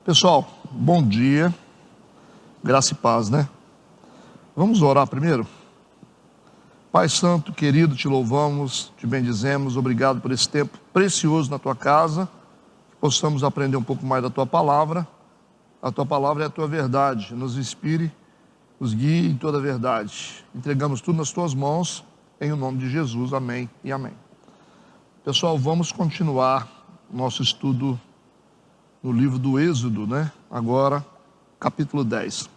Pessoal, bom dia, graça e paz, né? Vamos orar primeiro? Pai Santo, querido, te louvamos, te bendizemos, obrigado por esse tempo precioso na tua casa, que possamos aprender um pouco mais da tua palavra. A tua palavra é a tua verdade, nos inspire, nos guie em toda a verdade. Entregamos tudo nas tuas mãos, em o nome de Jesus, amém e amém. Pessoal, vamos continuar nosso estudo no livro do Êxodo, né? Agora, capítulo 10.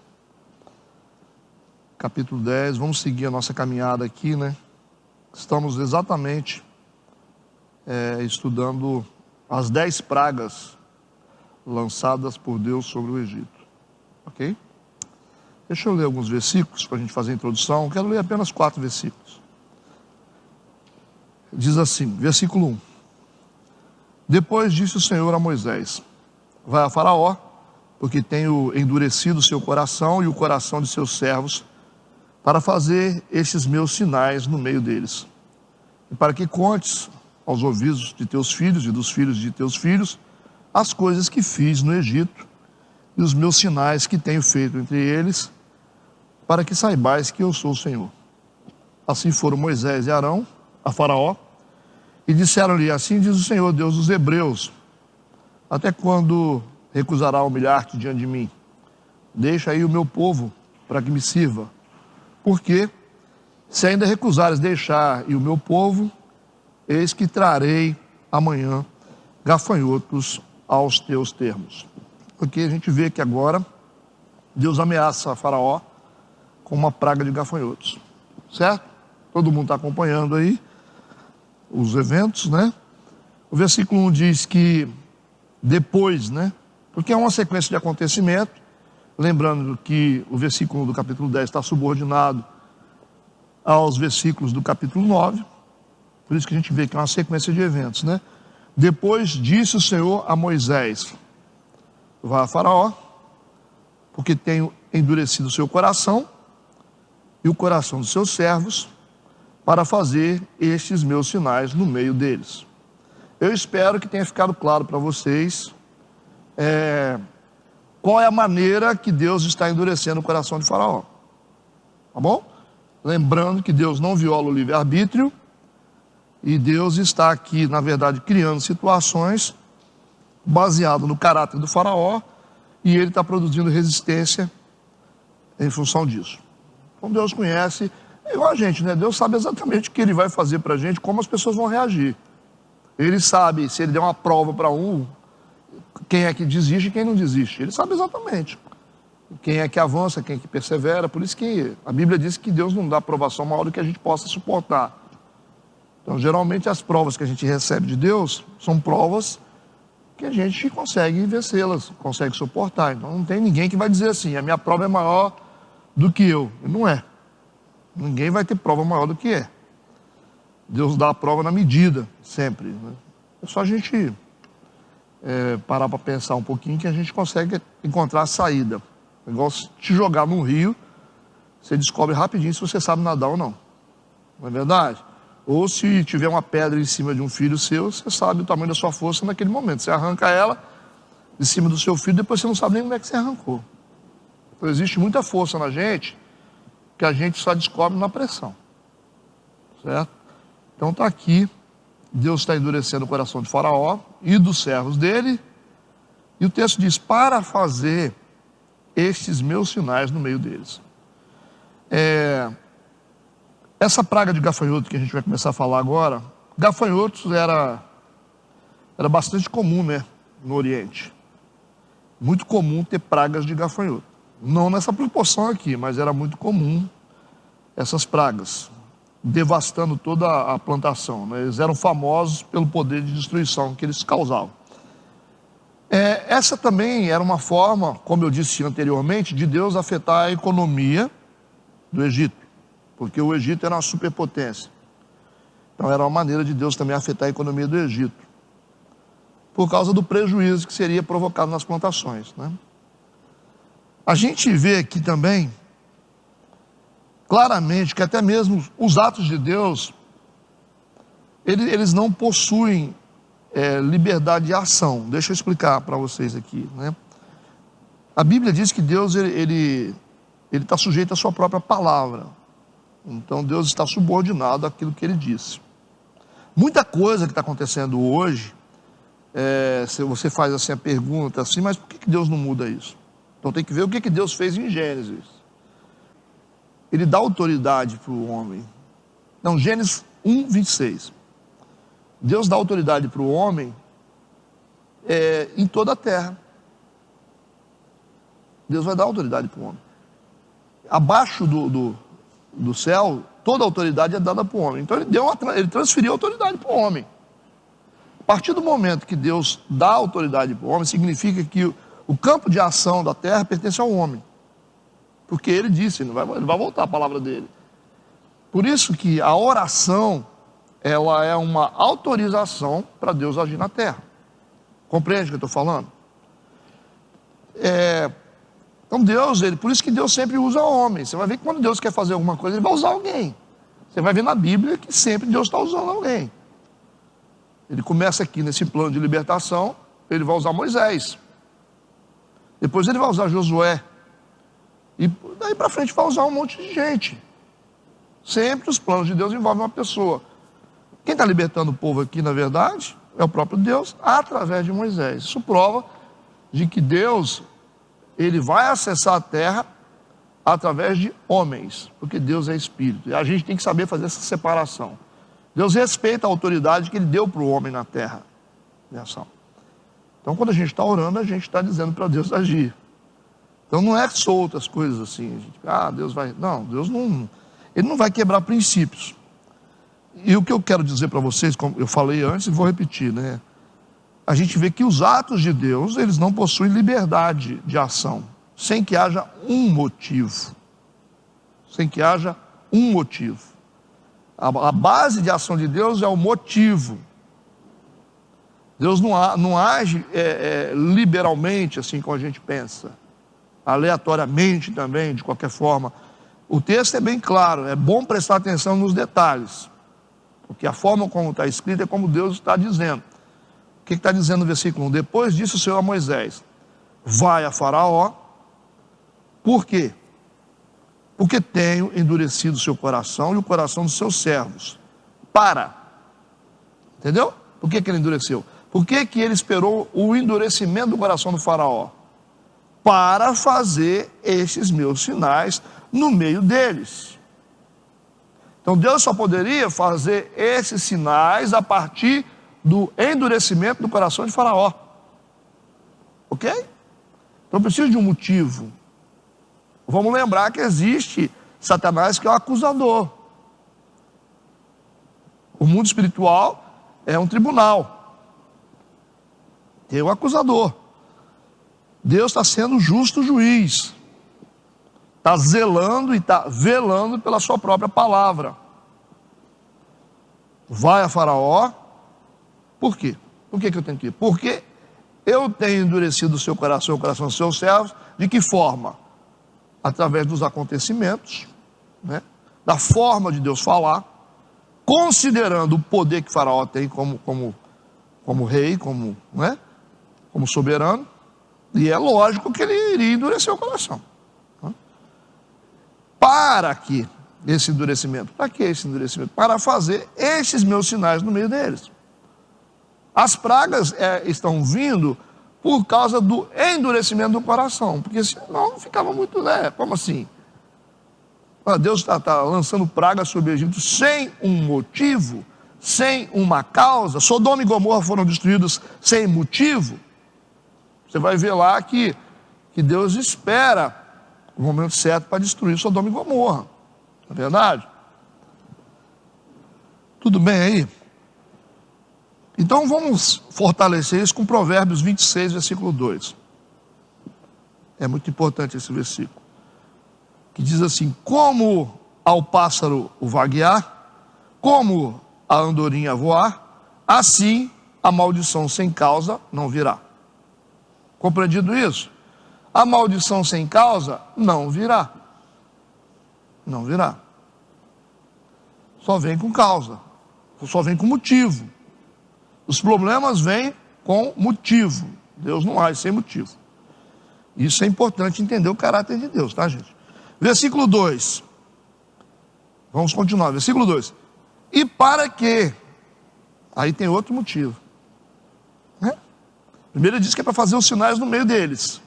Capítulo 10, vamos seguir a nossa caminhada aqui, né? Estamos exatamente estudando as 10 pragas lançadas por Deus sobre o Egito, ok? Deixa eu ler alguns versículos para a gente fazer a introdução. Quero ler apenas 4 versículos. Diz assim, versículo 1. Depois disse o Senhor a Moisés: vai a Faraó, porque tenho endurecido seu coração e o coração de seus servos, para fazer estes meus sinais no meio deles, e para que contes aos ouvidos de teus filhos e dos filhos de teus filhos as coisas que fiz no Egito e os meus sinais que tenho feito entre eles, para que saibais que eu sou o Senhor. Assim foram Moisés e Arão a Faraó, e disseram-lhe: assim diz o Senhor, Deus dos Hebreus, até quando recusará humilhar-te diante de mim? Deixa aí o meu povo para que me sirva. Porque se ainda recusares deixar e o meu povo, eis que trarei amanhã gafanhotos aos teus termos. Porque a gente vê que agora Deus ameaça a Faraó com uma praga de gafanhotos, certo? Todo mundo está acompanhando aí os eventos, né? O versículo 1 diz que depois, né? Porque é uma sequência de acontecimento. Lembrando que o versículo do capítulo 10 está subordinado aos versículos do capítulo 9. Por isso que a gente vê que é uma sequência de eventos, né? Depois disse o Senhor a Moisés: vá a Faraó, porque tenho endurecido o seu coração e o coração dos seus servos, para fazer estes meus sinais no meio deles. Eu espero que tenha ficado claro para vocês qual é a maneira que Deus está endurecendo o coração de Faraó. Tá bom? Lembrando que Deus não viola o livre-arbítrio, e Deus está aqui, na verdade, criando situações baseadas no caráter do Faraó, e ele está produzindo resistência em função disso. Então Deus conhece, igual a gente, né? Deus sabe exatamente o que ele vai fazer para a gente, como as pessoas vão reagir. Ele sabe, se ele der uma prova para um, quem é que desiste e quem não desiste. Ele sabe exatamente quem é que avança, quem é que persevera. Por isso que a Bíblia diz que Deus não dá aprovação maior do que a gente possa suportar. Então, geralmente, as provas que a gente recebe de Deus são provas que a gente consegue vencê-las, consegue suportar. Então, não tem ninguém que vai dizer assim: a minha prova é maior do que eu. Não é. Ninguém vai ter prova maior do que é. Deus dá a prova na medida, sempre, né? É só a gente parar para pensar um pouquinho que a gente consegue encontrar a saída. É igual te jogar num rio, você descobre rapidinho se você sabe nadar ou não. Não é verdade? Ou se tiver uma pedra em cima de um filho seu, você sabe o tamanho da sua força naquele momento. Você arranca ela de cima do seu filho, depois você não sabe nem como é que você arrancou. Então existe muita força na gente que a gente só descobre na pressão. Certo? Então está aqui, Deus está endurecendo o coração de Faraó e dos servos dele, e o texto diz: para fazer estes meus sinais no meio deles. Essa praga de gafanhoto que a gente vai começar a falar agora, gafanhotos era bastante comum, né, no Oriente. Muito comum ter pragas de gafanhoto. Não nessa proporção aqui, mas era muito comum essas pragas, devastando toda a plantação, né? Eles eram famosos pelo poder de destruição que eles causavam. Essa também era uma forma, como eu disse anteriormente, de Deus afetar a economia do Egito, porque o Egito era uma superpotência. Então era uma maneira de Deus também afetar a economia do Egito, por causa do prejuízo que seria provocado nas plantações, né? A gente vê aqui também claramente que até mesmo os atos de Deus, eles não possuem liberdade de ação. Deixa eu explicar para vocês aqui, né? A Bíblia diz que Deus ele está sujeito à sua própria palavra. Então Deus está subordinado àquilo que ele disse. Muita coisa que está acontecendo hoje, se você faz assim a pergunta assim, mas por que Deus não muda isso? Então tem que ver o que Deus fez em Gênesis. Ele dá autoridade para o homem. Não, Gênesis 1, 26. Deus dá autoridade para o homem em toda a terra. Deus vai dar autoridade para o homem. Abaixo do céu, toda a autoridade é dada para o homem. Então ele transferiu a autoridade para o homem. A partir do momento que Deus dá autoridade para o homem, significa que o campo de ação da terra pertence ao homem. Porque ele disse, ele vai voltar a palavra dele. Por isso que a oração, ela é uma autorização para Deus agir na terra. Compreende o que eu estou falando? Então Deus, por isso que Deus sempre usa homem. Você vai ver que quando Deus quer fazer alguma coisa, ele vai usar alguém. Você vai ver na Bíblia que sempre Deus está usando alguém. Ele começa aqui nesse plano de libertação, ele vai usar Moisés. Depois ele vai usar Josué. E daí para frente vai usar um monte de gente. Sempre os planos de Deus envolvem uma pessoa. Quem está libertando o povo aqui, na verdade, é o próprio Deus, através de Moisés. Isso prova de que Deus, ele vai acessar a terra através de homens, porque Deus é espírito. E a gente tem que saber fazer essa separação. Deus respeita a autoridade que ele deu para o homem na terra. Então, quando a gente está orando, a gente está dizendo para Deus agir. Então, não é solto as coisas assim. Deus vai... Não, Deus não... Ele não vai quebrar princípios. E o que eu quero dizer para vocês, como eu falei antes e vou repetir, né? A gente vê que os atos de Deus, eles não possuem liberdade de ação, sem que haja um motivo. Sem que haja um motivo. A base de ação de Deus é o motivo. Deus não age liberalmente, assim como a gente pensa. Aleatoriamente também, de qualquer forma. O texto é bem claro, é bom prestar atenção nos detalhes. Porque a forma como está escrito é como Deus está dizendo. O que está dizendo no versículo 1? Depois disse o Senhor a Moisés: vai a Faraó. Por quê? Porque tenho endurecido o seu coração e o coração dos seus servos. Entendeu? Por que ele endureceu? Por que ele esperou o endurecimento do coração do Faraó? Para fazer estes meus sinais no meio deles. Então Deus só poderia fazer esses sinais a partir do endurecimento do coração de Faraó. Ok? Então precisa de um motivo. Vamos lembrar que existe Satanás, que é o acusador. O mundo espiritual é um tribunal. Tem o acusador. Deus está sendo justo juiz. Está zelando e está velando pela sua própria palavra. Vai a Faraó. Por quê? Por que eu tenho que ir? Porque eu tenho endurecido o seu coração e o coração dos seus servos. De que forma? Através dos acontecimentos, né? Da forma de Deus falar, considerando o poder que Faraó tem como rei, como soberano. E é lógico que ele iria endurecer o coração. Para que esse endurecimento? Para que esse endurecimento? Para fazer estes meus sinais no meio deles. As pragas estão vindo por causa do endurecimento do coração, porque senão ficava muito, como assim? Deus está lançando pragas sobre o Egito sem um motivo, sem uma causa. Sodoma e Gomorra foram destruídos sem motivo. Você vai ver lá que Deus espera o momento certo para destruir Sodoma e Gomorra. Não é verdade? Tudo bem aí? Então vamos fortalecer isso com Provérbios 26, versículo 2. É muito importante esse versículo. Que diz assim: como ao pássaro o vaguear, como a andorinha voar, assim a maldição sem causa não virá. Compreendido isso? A maldição sem causa não virá. Não virá. Só vem com causa. Só vem com motivo. Os problemas vêm com motivo. Deus não age sem motivo. Isso é importante entender o caráter de Deus, tá, gente? Versículo 2. Vamos continuar. Versículo 2. E para quê? Aí tem outro motivo. Né? Primeiro ele diz que é para fazer os sinais no meio deles.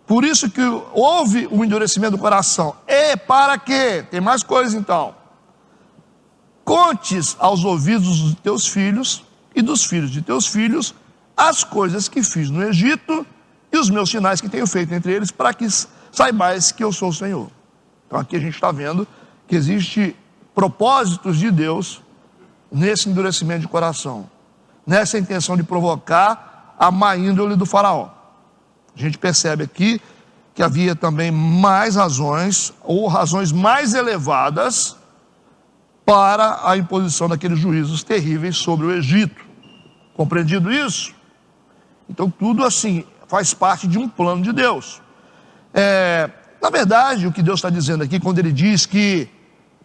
Por isso que houve um endurecimento do coração. E para quê? Tem mais coisa então. Contes aos ouvidos dos teus filhos e dos filhos de teus filhos as coisas que fiz no Egito e os meus sinais que tenho feito entre eles, para que saibais que eu sou o Senhor. Então aqui a gente está vendo que existe propósitos de Deus nesse endurecimento de coração, nessa intenção de provocar a má índole do faraó. A gente percebe aqui que havia também mais razões, ou razões mais elevadas, para a imposição daqueles juízos terríveis sobre o Egito. Compreendido isso? Então tudo assim faz parte de um plano de Deus. Na verdade, o que Deus está dizendo aqui, quando ele diz que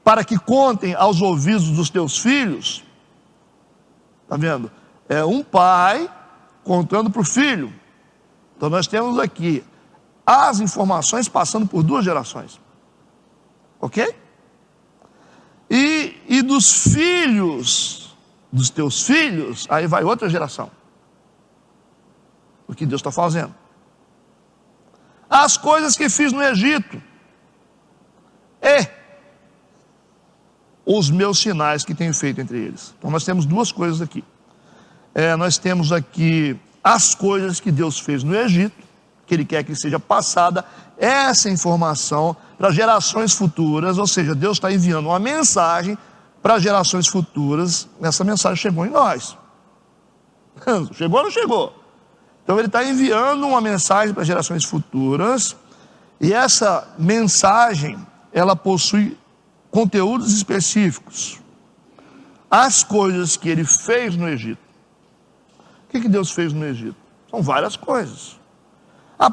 para que contem aos ouvidos dos teus filhos, está vendo? É um pai contando para o filho. Então nós temos aqui as informações passando por duas gerações. Ok? E dos filhos dos teus filhos, aí vai outra geração. O que Deus está fazendo. As coisas que fiz no Egito e os meus sinais que tenho feito entre eles. Então nós temos duas coisas aqui. Nós temos aqui as coisas que Deus fez no Egito, que Ele quer que seja passada essa informação para gerações futuras, ou seja, Deus está enviando uma mensagem para gerações futuras. Essa mensagem chegou em nós. Chegou ou não chegou? Então Ele está enviando uma mensagem para gerações futuras, e essa mensagem, ela possui conteúdos específicos. As coisas que Ele fez no Egito. O que Deus fez no Egito? São várias coisas.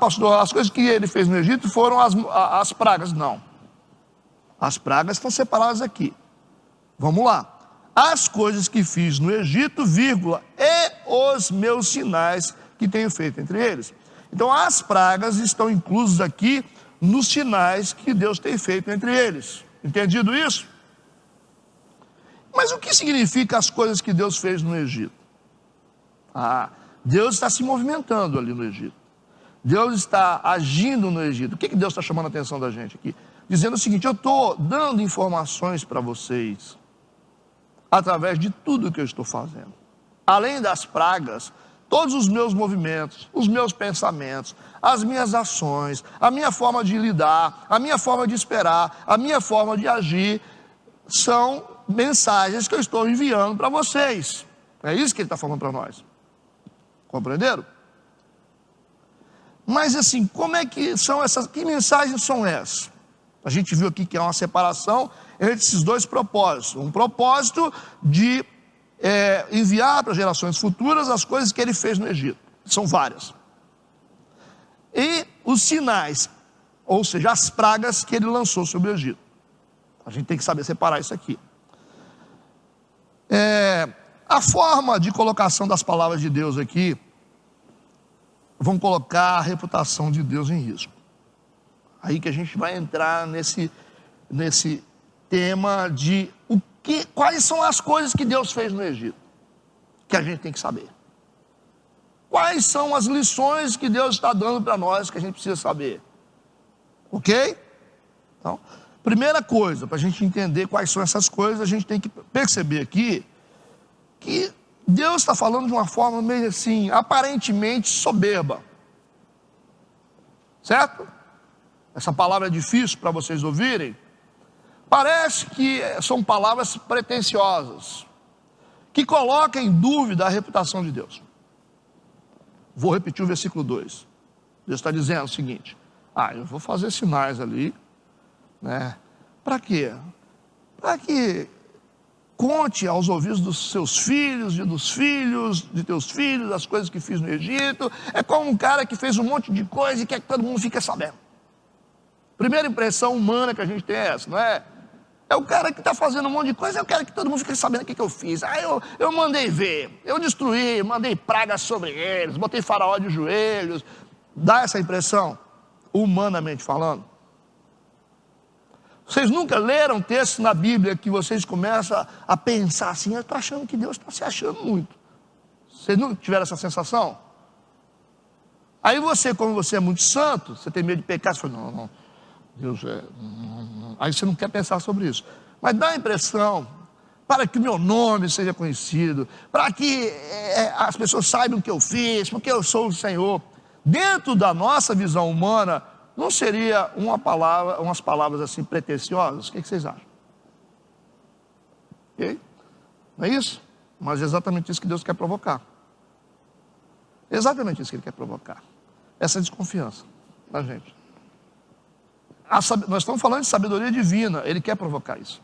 Pastor, as coisas que Ele fez no Egito foram as pragas. Não. As pragas estão separadas aqui. Vamos lá. As coisas que fiz no Egito, vírgula, e os meus sinais que tenho feito entre eles. Então as pragas estão inclusas aqui nos sinais que Deus tem feito entre eles. Entendido isso? Mas o que significa as coisas que Deus fez no Egito? Deus está se movimentando ali no Egito. Deus está agindo no Egito. O que Deus está chamando a atenção da gente aqui? Dizendo o seguinte: eu estou dando informações para vocês através de tudo que eu estou fazendo. Além das pragas, todos os meus movimentos, os meus pensamentos, as minhas ações, a minha forma de lidar, a minha forma de esperar, a minha forma de agir, são mensagens que eu estou enviando para vocês. É isso que Ele está falando para nós. Compreenderam? Mas assim, como é que são essas? Que mensagens são essas? A gente viu aqui que há uma separação entre esses dois propósitos. Um propósito de enviar para gerações futuras as coisas que Ele fez no Egito. São várias. E os sinais, ou seja, as pragas que Ele lançou sobre o Egito. A gente tem que saber separar isso aqui. A forma de colocação das palavras de Deus aqui vão colocar a reputação de Deus em risco. Aí que a gente vai entrar nesse tema de quais são as coisas que Deus fez no Egito, que a gente tem que saber. Quais são as lições que Deus está dando para nós que a gente precisa saber. Ok? Então, primeira coisa, para a gente entender quais são essas coisas, a gente tem que perceber aqui que Deus está falando de uma forma meio assim, aparentemente soberba. Certo? Essa palavra é difícil para vocês ouvirem. Parece que são palavras pretensiosas, que colocam em dúvida a reputação de Deus. Vou repetir o versículo 2. Deus está dizendo o seguinte: eu vou fazer sinais ali, né? Para quê? Para que conte aos ouvidos dos seus filhos e dos filhos de teus filhos as coisas que fiz no Egito. É como um cara que fez um monte de coisa e quer que todo mundo fique sabendo. Primeira impressão humana que a gente tem é essa, não é? É o cara que está fazendo um monte de coisa, eu quero que todo mundo fique sabendo o que eu fiz. Eu mandei ver, eu destruí, mandei pragas sobre eles, botei faraó de joelhos. Dá essa impressão, humanamente falando? Vocês nunca leram textos na Bíblia que vocês começam a pensar assim, eu estou achando que Deus está se achando muito. Vocês nunca tiveram essa sensação? Aí você, como você é muito santo, você tem medo de pecar, você fala, não, Deus é... Não. Aí você não quer pensar sobre isso. Mas dá a impressão, para que o meu nome seja conhecido, para que as pessoas saibam o que eu fiz, porque eu sou o Senhor. Dentro da nossa visão humana, não seria umas palavras assim pretensiosas? O que vocês acham? Okay? Não é isso? Mas é exatamente isso que Deus quer provocar. Exatamente isso que Ele quer provocar. Essa desconfiança da gente. Nós estamos falando de sabedoria divina. Ele quer provocar isso.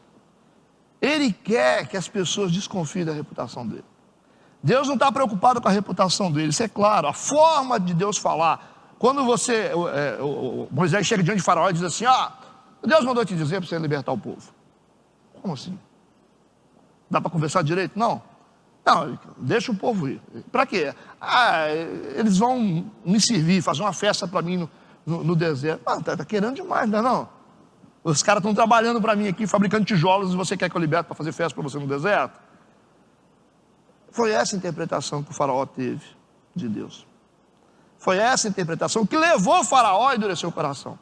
Ele quer que as pessoas desconfiem da reputação dele. Deus não está preocupado com a reputação dele, isso é claro. A forma de Deus falar. Quando Moisés chega diante de Faraó e diz assim, Deus mandou te dizer para você libertar o povo. Como assim? Dá para conversar direito? Não, deixa o povo ir. Para quê? Eles vão me servir, fazer uma festa para mim no deserto. Está querendo demais, não é não? Os caras estão trabalhando para mim aqui, fabricando tijolos, e você quer que eu liberte para fazer festa para você no deserto? Foi essa interpretação que o Faraó teve de Deus. Foi essa interpretação que levou o Faraó a endurecer o coração.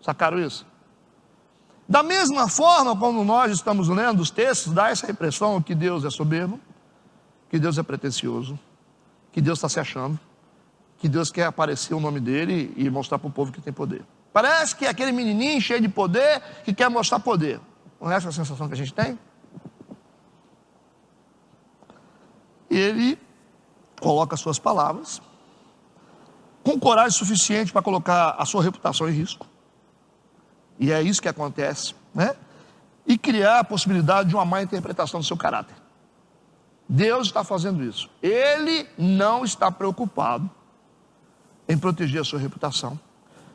Sacaram isso? Da mesma forma, quando nós estamos lendo os textos, dá essa impressão que Deus é soberbo, que Deus é pretensioso, que Deus está se achando, que Deus quer aparecer o nome dele e mostrar para o povo que tem poder. Parece que é aquele menininho cheio de poder que quer mostrar poder. Não é essa a sensação que a gente tem? E ele coloca as suas palavras com coragem suficiente para colocar a sua reputação em risco. E é isso que acontece, né? E criar a possibilidade de uma má interpretação do seu caráter. Deus está fazendo isso. Ele não está preocupado em proteger a sua reputação.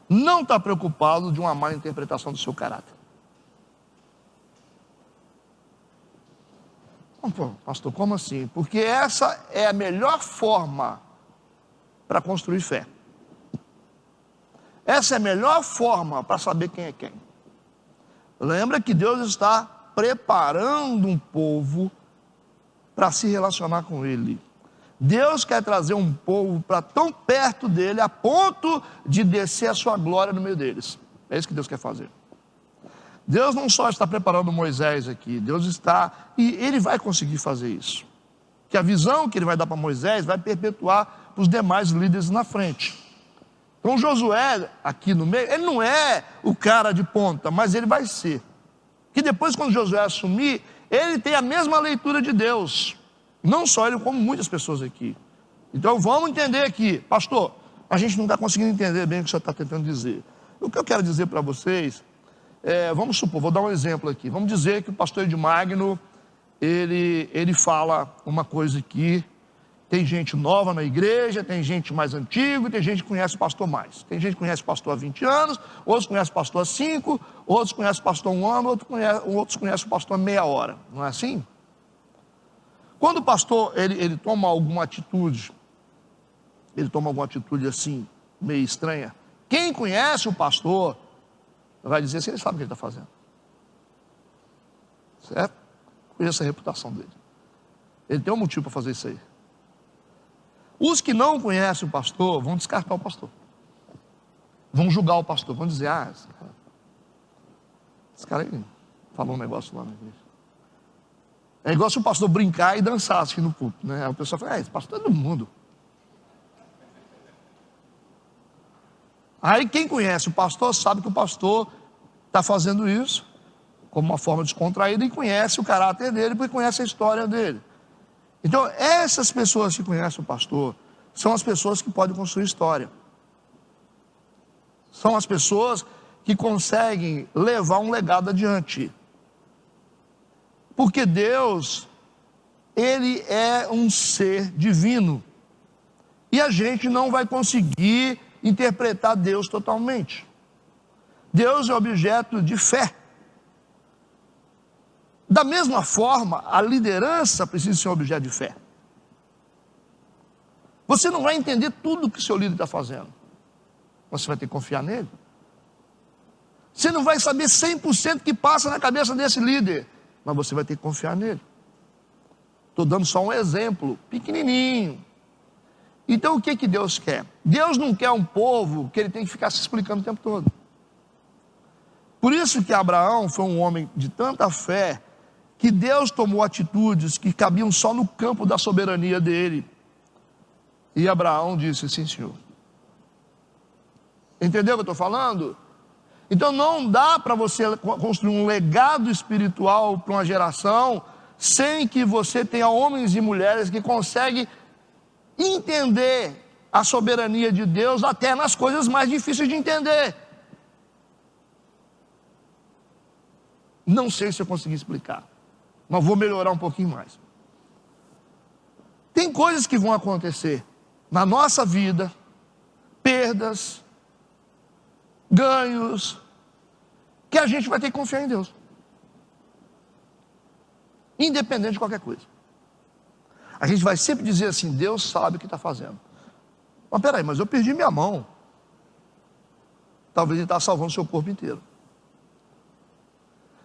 Não está preocupado de uma má interpretação do seu caráter. Pô, pastor, como assim? Porque essa é a melhor forma para construir fé. Essa é a melhor forma para saber quem é quem. Lembra que Deus está preparando um povo para se relacionar com Ele. Deus quer trazer um povo para tão perto dele, a ponto de descer a sua glória no meio deles. É isso que Deus quer fazer. Deus não só está preparando Moisés aqui, Deus está, e Ele vai conseguir fazer isso. Que a visão que Ele vai dar para Moisés vai perpetuar para os demais líderes na frente. Então Josué, aqui no meio, ele não é o cara de ponta, mas ele vai ser. Que depois, quando Josué assumir, ele tem a mesma leitura de Deus. Não só ele, como muitas pessoas aqui. Então vamos entender aqui, pastor, a gente não está conseguindo entender bem o que o senhor está tentando dizer. O que eu quero dizer para vocês, vamos supor, vou dar um exemplo aqui. Vamos dizer que o pastor Edmagno, ele fala uma coisa aqui. Tem gente nova na igreja, tem gente mais antiga, tem gente que conhece o pastor mais. Tem gente que conhece o pastor há 20 anos, outros conhecem o pastor há 5, outros conhecem o pastor há 1 ano, outros conhecem o pastor há meia hora. Não é assim? Quando o pastor ele toma alguma atitude, assim, meio estranha, quem conhece o pastor vai dizer se ele sabe o que ele está fazendo. Certo? Conhece a reputação dele. Ele tem um motivo para fazer isso aí. Os que não conhecem o pastor vão descartar o pastor. Vão julgar o pastor. Vão dizer, esse cara aí falou um negócio lá na igreja. É igual se o pastor brincar e dançar assim no púlpito, né? Aí o pessoal fala, esse pastor é do mundo. Aí quem conhece o pastor sabe que o pastor está fazendo isso como uma forma descontraída e conhece o caráter dele, porque conhece a história dele. Então, essas pessoas que conhecem o pastor são as pessoas que podem construir história. São as pessoas que conseguem levar um legado adiante. Porque Deus, Ele é um ser divino. E a gente não vai conseguir interpretar Deus totalmente. Deus é objeto de fé. Da mesma forma, a liderança precisa ser um objeto de fé. Você não vai entender tudo que o seu líder está fazendo. Mas você vai ter que confiar nele. Você não vai saber 100% o que passa na cabeça desse líder, mas você vai ter que confiar nele. Estou dando só um exemplo, pequenininho. Então o que Deus quer? Deus não quer um povo que ele tem que ficar se explicando o tempo todo. Por isso que Abraão foi um homem de tanta fé, que Deus tomou atitudes que cabiam só no campo da soberania dele. E Abraão disse, sim, Senhor. Entendeu o que eu estou falando? Então não dá para você construir um legado espiritual para uma geração sem que você tenha homens e mulheres que conseguem entender a soberania de Deus até nas coisas mais difíceis de entender. Não sei se eu consegui explicar, mas vou melhorar um pouquinho mais. Tem coisas que vão acontecer na nossa vida, perdas, ganhos, que a gente vai ter que confiar em Deus, independente de qualquer coisa. A gente vai sempre dizer assim, Deus sabe o que está fazendo. Mas peraí, mas eu perdi minha mão. Talvez ele está salvando o seu corpo inteiro.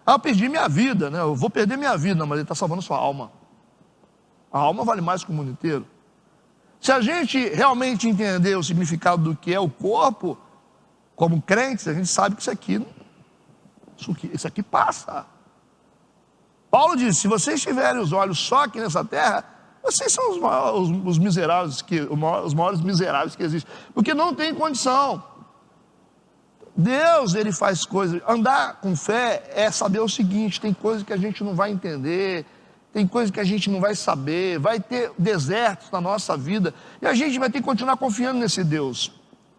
Ah, eu perdi minha vida, né? Eu vou perder minha vida, não, mas ele está salvando a sua alma. A alma vale mais que o mundo inteiro. Se a gente realmente entender o significado do que é o corpo, como crentes, a gente sabe que isso aqui passa. Paulo diz, se vocês tiverem os olhos só aqui nessa terra, vocês são os miseráveis, os maiores miseráveis que existem, porque não tem condição. Deus, ele faz coisas. Andar com fé é saber o seguinte, tem coisas que a gente não vai entender, tem coisas que a gente não vai saber, vai ter desertos na nossa vida, e a gente vai ter que continuar confiando nesse Deus,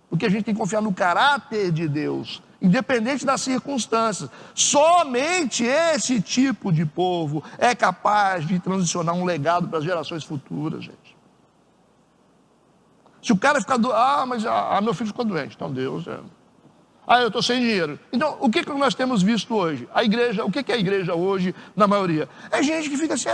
porque a gente tem que confiar no caráter de Deus, independente das circunstâncias. Somente esse tipo de povo é capaz de transicionar um legado para as gerações futuras, gente. Se o cara ficar mas meu filho ficou doente, então Deus eu estou sem dinheiro. Então, o que nós temos visto hoje? A igreja, o que é a igreja hoje, na maioria? É gente que fica assim,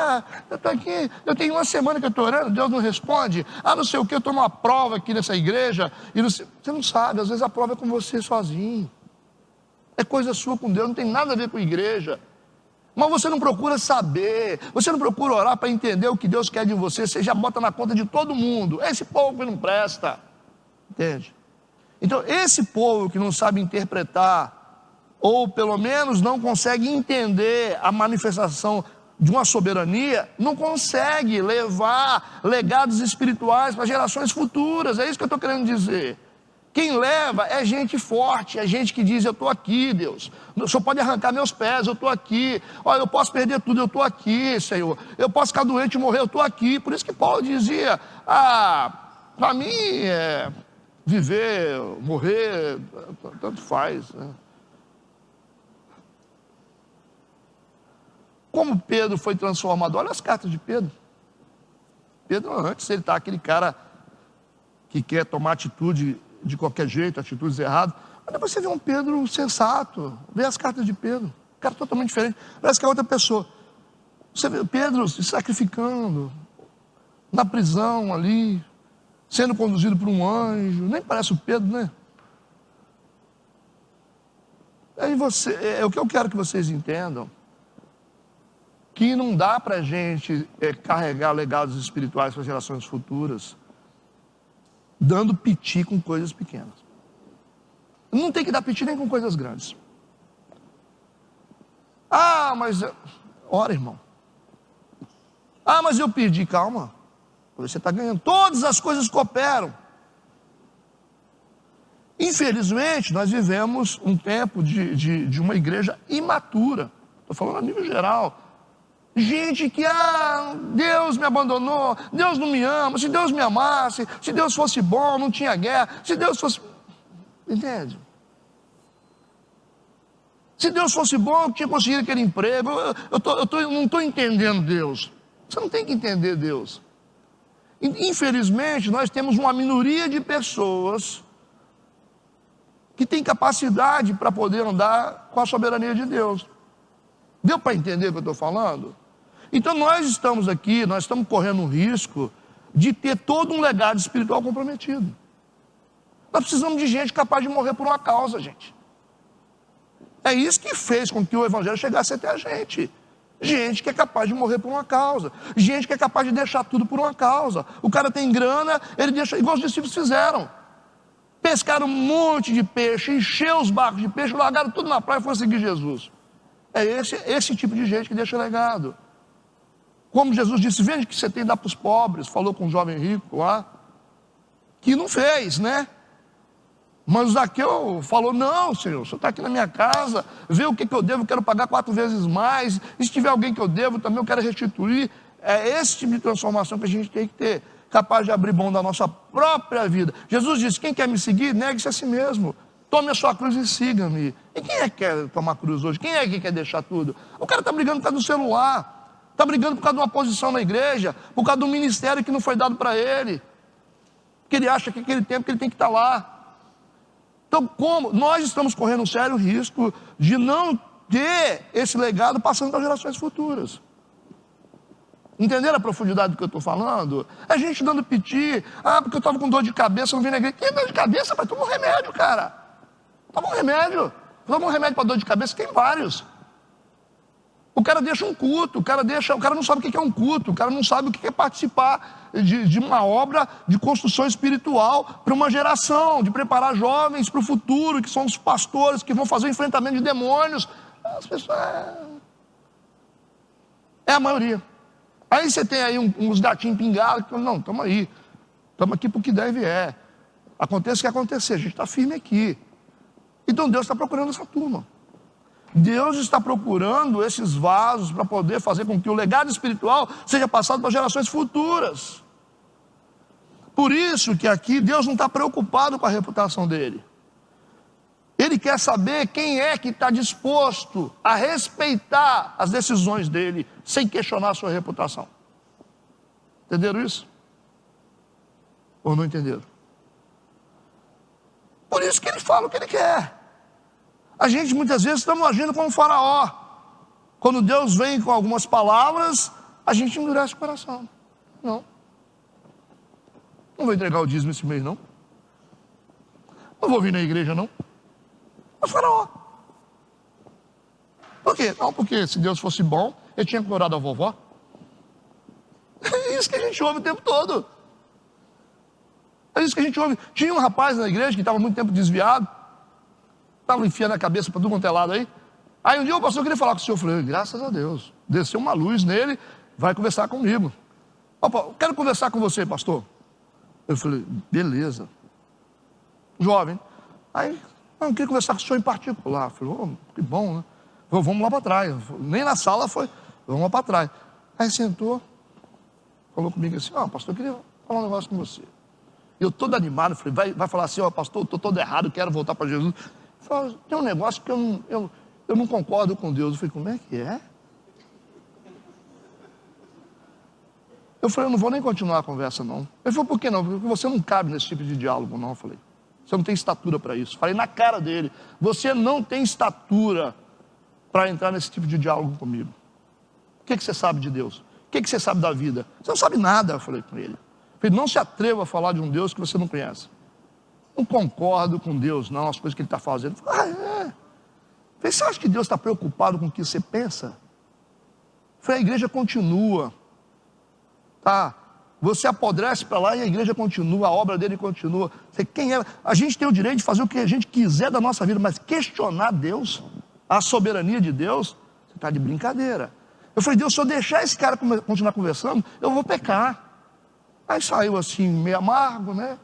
eu estou aqui, eu tenho uma semana que eu estou orando, Deus não responde, não sei o que, eu estou numa prova aqui nessa igreja, e você não sabe, às vezes a prova é com você sozinho. É coisa sua com Deus, não tem nada a ver com a igreja. Mas você não procura saber, você não procura orar para entender o que Deus quer de você, você já bota na conta de todo mundo. Esse povo que não presta, entende? Então, esse povo que não sabe interpretar, ou pelo menos não consegue entender a manifestação de uma soberania, não consegue levar legados espirituais para gerações futuras. É isso que eu estou querendo dizer. Quem leva é gente forte, é gente que diz, eu estou aqui, Deus. O Senhor pode arrancar meus pés, eu estou aqui. Olha, eu posso perder tudo, eu estou aqui, Senhor. Eu posso ficar doente e morrer, eu estou aqui. Por isso que Paulo dizia, para mim viver, morrer, tanto faz, né? Como Pedro foi transformado, olha as cartas de Pedro. Pedro, antes ele está aquele cara que quer tomar atitude de qualquer jeito, atitudes erradas, mas depois você vê um Pedro sensato, vê as cartas de Pedro, um cara totalmente diferente, parece que é outra pessoa. Você vê Pedro se sacrificando, na prisão ali, sendo conduzido por um anjo, nem parece o Pedro, né? Aí o que eu quero que vocês entendam, que não dá para a gente carregar legados espirituais para as gerações futuras, dando piti com coisas pequenas. Não tem que dar piti nem com coisas grandes. Mas ora, irmão. Mas eu perdi, calma. Você está ganhando. Todas as coisas cooperam. Infelizmente, nós vivemos um tempo de uma igreja imatura. Estou falando a nível geral. Gente que, Deus me abandonou, Deus não me ama, se Deus me amasse, se Deus fosse bom, não tinha guerra, se Deus fosse... Entende? Se Deus fosse bom, eu tinha conseguido aquele emprego, eu não estou entendendo Deus. Você não tem que entender Deus. Infelizmente, nós temos uma minoria de pessoas que tem capacidade para poder andar com a soberania de Deus. Deu para entender o que eu estou falando? Então nós estamos aqui, nós estamos correndo um risco de ter todo um legado espiritual comprometido. Nós precisamos de gente capaz de morrer por uma causa, gente. É isso que fez com que o evangelho chegasse até a gente. Gente que é capaz de morrer por uma causa. Gente que é capaz de deixar tudo por uma causa. O cara tem grana, ele deixa, igual os discípulos fizeram. Pescaram um monte de peixe, encheu os barcos de peixe, largaram tudo na praia e foram seguir Jesus. É esse tipo de gente que deixa legado. Como Jesus disse, vende o que você tem, dá para os pobres. Falou com um jovem rico lá, que não fez, né? Mas o Zaqueu falou, não, Senhor, o Senhor está aqui na minha casa, vê o que eu devo, eu quero pagar 4 vezes mais, e se tiver alguém que eu devo, também eu quero restituir. É esse tipo de transformação que a gente tem que ter, capaz de abrir mão da nossa própria vida. Jesus disse, quem quer me seguir, negue-se a si mesmo, tome a sua cruz e siga-me. E quem é que quer tomar cruz hoje? Quem é que quer deixar tudo? O cara está brigando por causa do celular, está brigando por causa de uma posição na igreja, por causa do ministério que não foi dado para ele, porque ele acha que aquele tempo que ele tem que estar lá. Então, como nós estamos correndo um sério risco de não ter esse legado passando para gerações futuras. Entenderam a profundidade do que eu estou falando? A gente dando piti, porque eu estava com dor de cabeça, não vim na igreja. Que dor de cabeça? Mas toma um remédio, cara. Toma um remédio. Toma um remédio para dor de cabeça, tem vários. O cara deixa um culto, o cara não sabe o que é um culto, o cara não sabe o que é participar de uma obra de construção espiritual para uma geração, de preparar jovens para o futuro, que são os pastores que vão fazer o enfrentamento de demônios. As pessoas... É a maioria. Aí você tem aí uns gatinhos pingados, que não, estamos aí. Estamos aqui para o que deve é. Aconteça o que acontecer, a gente está firme aqui. Então Deus está procurando essa turma. Deus está procurando esses vasos para poder fazer com que o legado espiritual seja passado para gerações futuras. Por isso que aqui Deus não está preocupado com a reputação dele. Ele quer saber quem é que está disposto a respeitar as decisões dele, sem questionar a sua reputação. Entenderam isso? Ou não entenderam? Por isso que ele fala o que ele quer. A gente muitas vezes estamos agindo como um faraó. Quando Deus vem com algumas palavras, a gente endurece o coração. Não vou entregar o dízimo esse mês, não. Não vou vir na igreja, não. É faraó. Por quê? Não, porque se Deus fosse bom, ele tinha curado a vovó. É isso que a gente ouve o tempo todo. É isso que a gente ouve. Tinha um rapaz na igreja que estava muito tempo desviado, estava enfiando a cabeça para tudo quanto é lado aí. Aí um dia o pastor queria falar com o senhor. Eu falei, graças a Deus. Desceu uma luz nele, vai conversar comigo. Opa, quero conversar com você, pastor. Eu falei, beleza. Jovem. Aí, eu queria conversar com o senhor em particular. Eu falei, que bom, né? Falei, vamos lá para trás. Nem na sala foi, vamos lá para trás. Aí sentou, falou comigo assim, pastor, eu queria falar um negócio com você. Eu todo animado, falei, vai falar assim, pastor, eu estou todo errado, quero voltar para Jesus. Falei, tem um negócio que eu não concordo com Deus. Eu falei, como é que é? Eu falei, eu não vou nem continuar a conversa, não. Ele falou, por que não? Porque você não cabe nesse tipo de diálogo, não. Eu falei, você não tem estatura para isso. Falei na cara dele, você não tem estatura para entrar nesse tipo de diálogo comigo. O que você sabe de Deus? O que você sabe da vida? Você não sabe nada, eu falei com ele. Eu falei, não se atreva a falar de um Deus que você não conhece. Não concordo com Deus, não, as coisas que ele está fazendo. Eu falei, é. Falei, você acha que Deus está preocupado com o que você pensa? Eu falei, a igreja continua. Tá? Você apodrece para lá e a igreja continua, a obra dele continua. Você, quem é? A gente tem o direito de fazer o que a gente quiser da nossa vida, mas questionar Deus, a soberania de Deus, você está de brincadeira. Eu falei, Deus, se eu deixar esse cara continuar conversando, eu vou pecar. Aí saiu assim, meio amargo, né?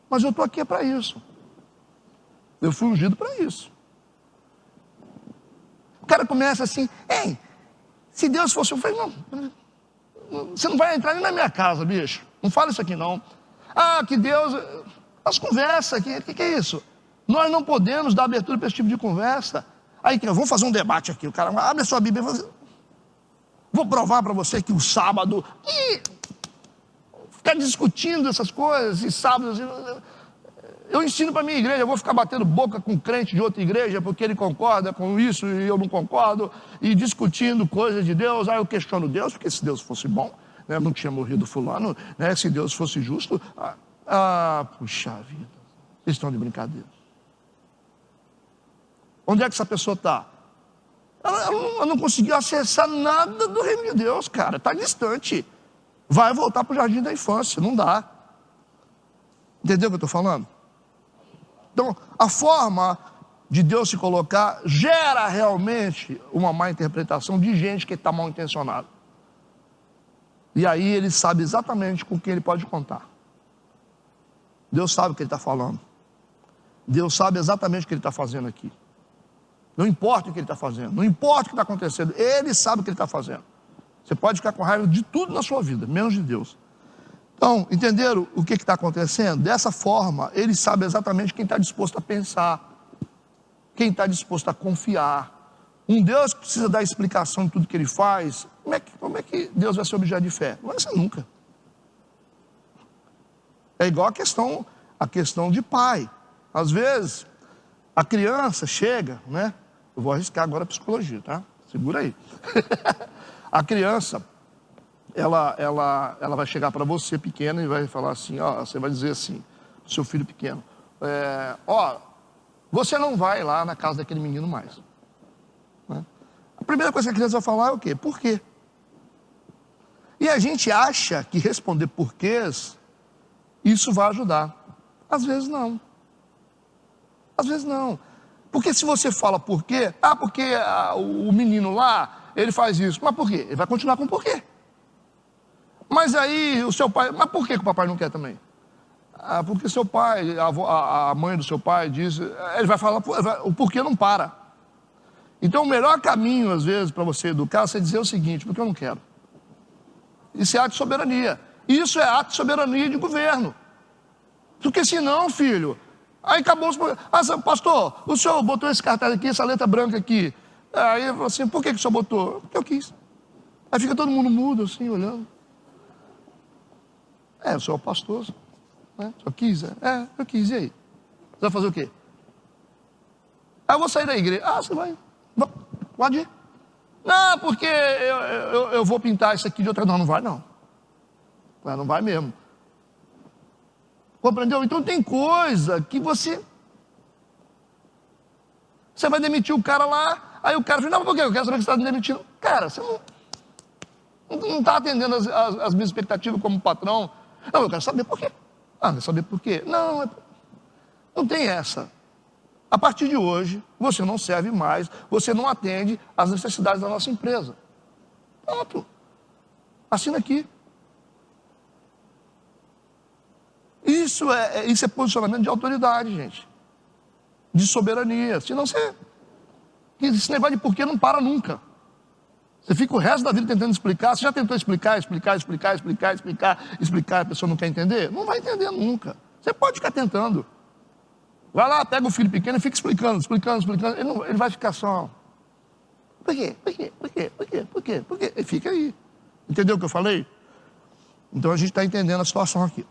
Mas eu estou aqui para isso. Eu fui ungido para isso. O cara começa assim, ei, se Deus fosse... Eu falei, não, você não vai entrar nem na minha casa, bicho. Não fala isso aqui, não. Que Deus... As conversas aqui, o que é isso? Nós não podemos dar abertura para esse tipo de conversa. Aí, vamos fazer um debate aqui. O cara abre a sua Bíblia e fala, vou provar para você que o sábado... Ficar discutindo essas coisas, e sábados... Eu ensino para minha igreja, eu vou ficar batendo boca com crente de outra igreja, porque ele concorda com isso e eu não concordo, e discutindo coisas de Deus. Eu questiono Deus, porque se Deus fosse bom, né, não tinha morrido fulano, né, se Deus fosse justo, puxa vida. Eles estão de brincadeira. Onde é que essa pessoa está? Ela não conseguiu acessar nada do reino de Deus, cara. Está distante. Vai voltar para o jardim da infância. Não dá. Entendeu o que eu estou falando? Então, a forma de Deus se colocar gera realmente uma má interpretação de gente que está mal intencionada. E aí ele sabe exatamente com quem ele pode contar. Deus sabe o que ele está falando. Deus sabe exatamente o que ele está fazendo aqui. Não importa o que ele está fazendo, não importa o que está acontecendo, ele sabe o que ele está fazendo. Você pode ficar com raiva de tudo na sua vida, menos de Deus. Então, entenderam o que está acontecendo? Dessa forma, ele sabe exatamente quem está disposto a pensar, quem está disposto a confiar. Um Deus que precisa dar explicação de tudo que ele faz, como é que Deus vai ser objeto de fé? Não vai ser nunca. É igual a questão de pai. Às vezes, a criança chega, né? Eu vou arriscar agora a psicologia, tá? Segura aí. A criança, ela vai chegar para você pequena e vai falar assim, você vai dizer assim, seu filho pequeno, você não vai lá na casa daquele menino mais. Né? A primeira coisa que a criança vai falar é o quê? Por quê? E a gente acha que responder porquês, isso vai ajudar. Às vezes não. Às vezes não. Porque se você fala por quê, porque o menino lá, ele faz isso. Mas por quê? Ele vai continuar com por quê. Mas aí o seu pai, mas por que o papai não quer também? Porque seu pai, a mãe do seu pai diz, ele vai falar, o porquê não para. Então o melhor caminho, às vezes, para você educar, é você dizer o seguinte, porque eu não quero. Isso é ato de soberania. Isso é ato de soberania de governo. Porque senão, filho, aí acabou os... pastor, o senhor botou esse cartaz aqui, essa letra branca aqui. Aí eu falei assim, por que o senhor botou? Porque eu quis. Aí fica todo mundo mudo, assim, olhando. O senhor é o pastor, né? O senhor quis? Eu quis, e aí? Você vai fazer o quê? Eu vou sair da igreja. Você vai? Pode ir. Não, porque eu vou pintar isso aqui de outra... Não vai não. Não vai mesmo. Compreendeu? Então tem coisa que você vai demitir o cara lá, aí o cara fala, não, por quê? Eu quero saber que você está me demitindo. Cara, você não está atendendo as minhas expectativas como patrão. Não, eu quero saber por quê. Quer saber por quê? Não tem essa. A partir de hoje, você não serve mais, você não atende às necessidades da nossa empresa. Pronto. Assina aqui. Isso é posicionamento de autoridade, gente. De soberania. Senão esse negócio de porquê não para nunca. Você fica o resto da vida tentando explicar. Você já tentou explicar, a pessoa não quer entender? Não vai entender nunca. Você pode ficar tentando. Vai lá, pega o filho pequeno e fica explicando. Ele vai ficar só. Por quê? Ele fica aí. Entendeu o que eu falei? Então a gente está entendendo a situação aqui.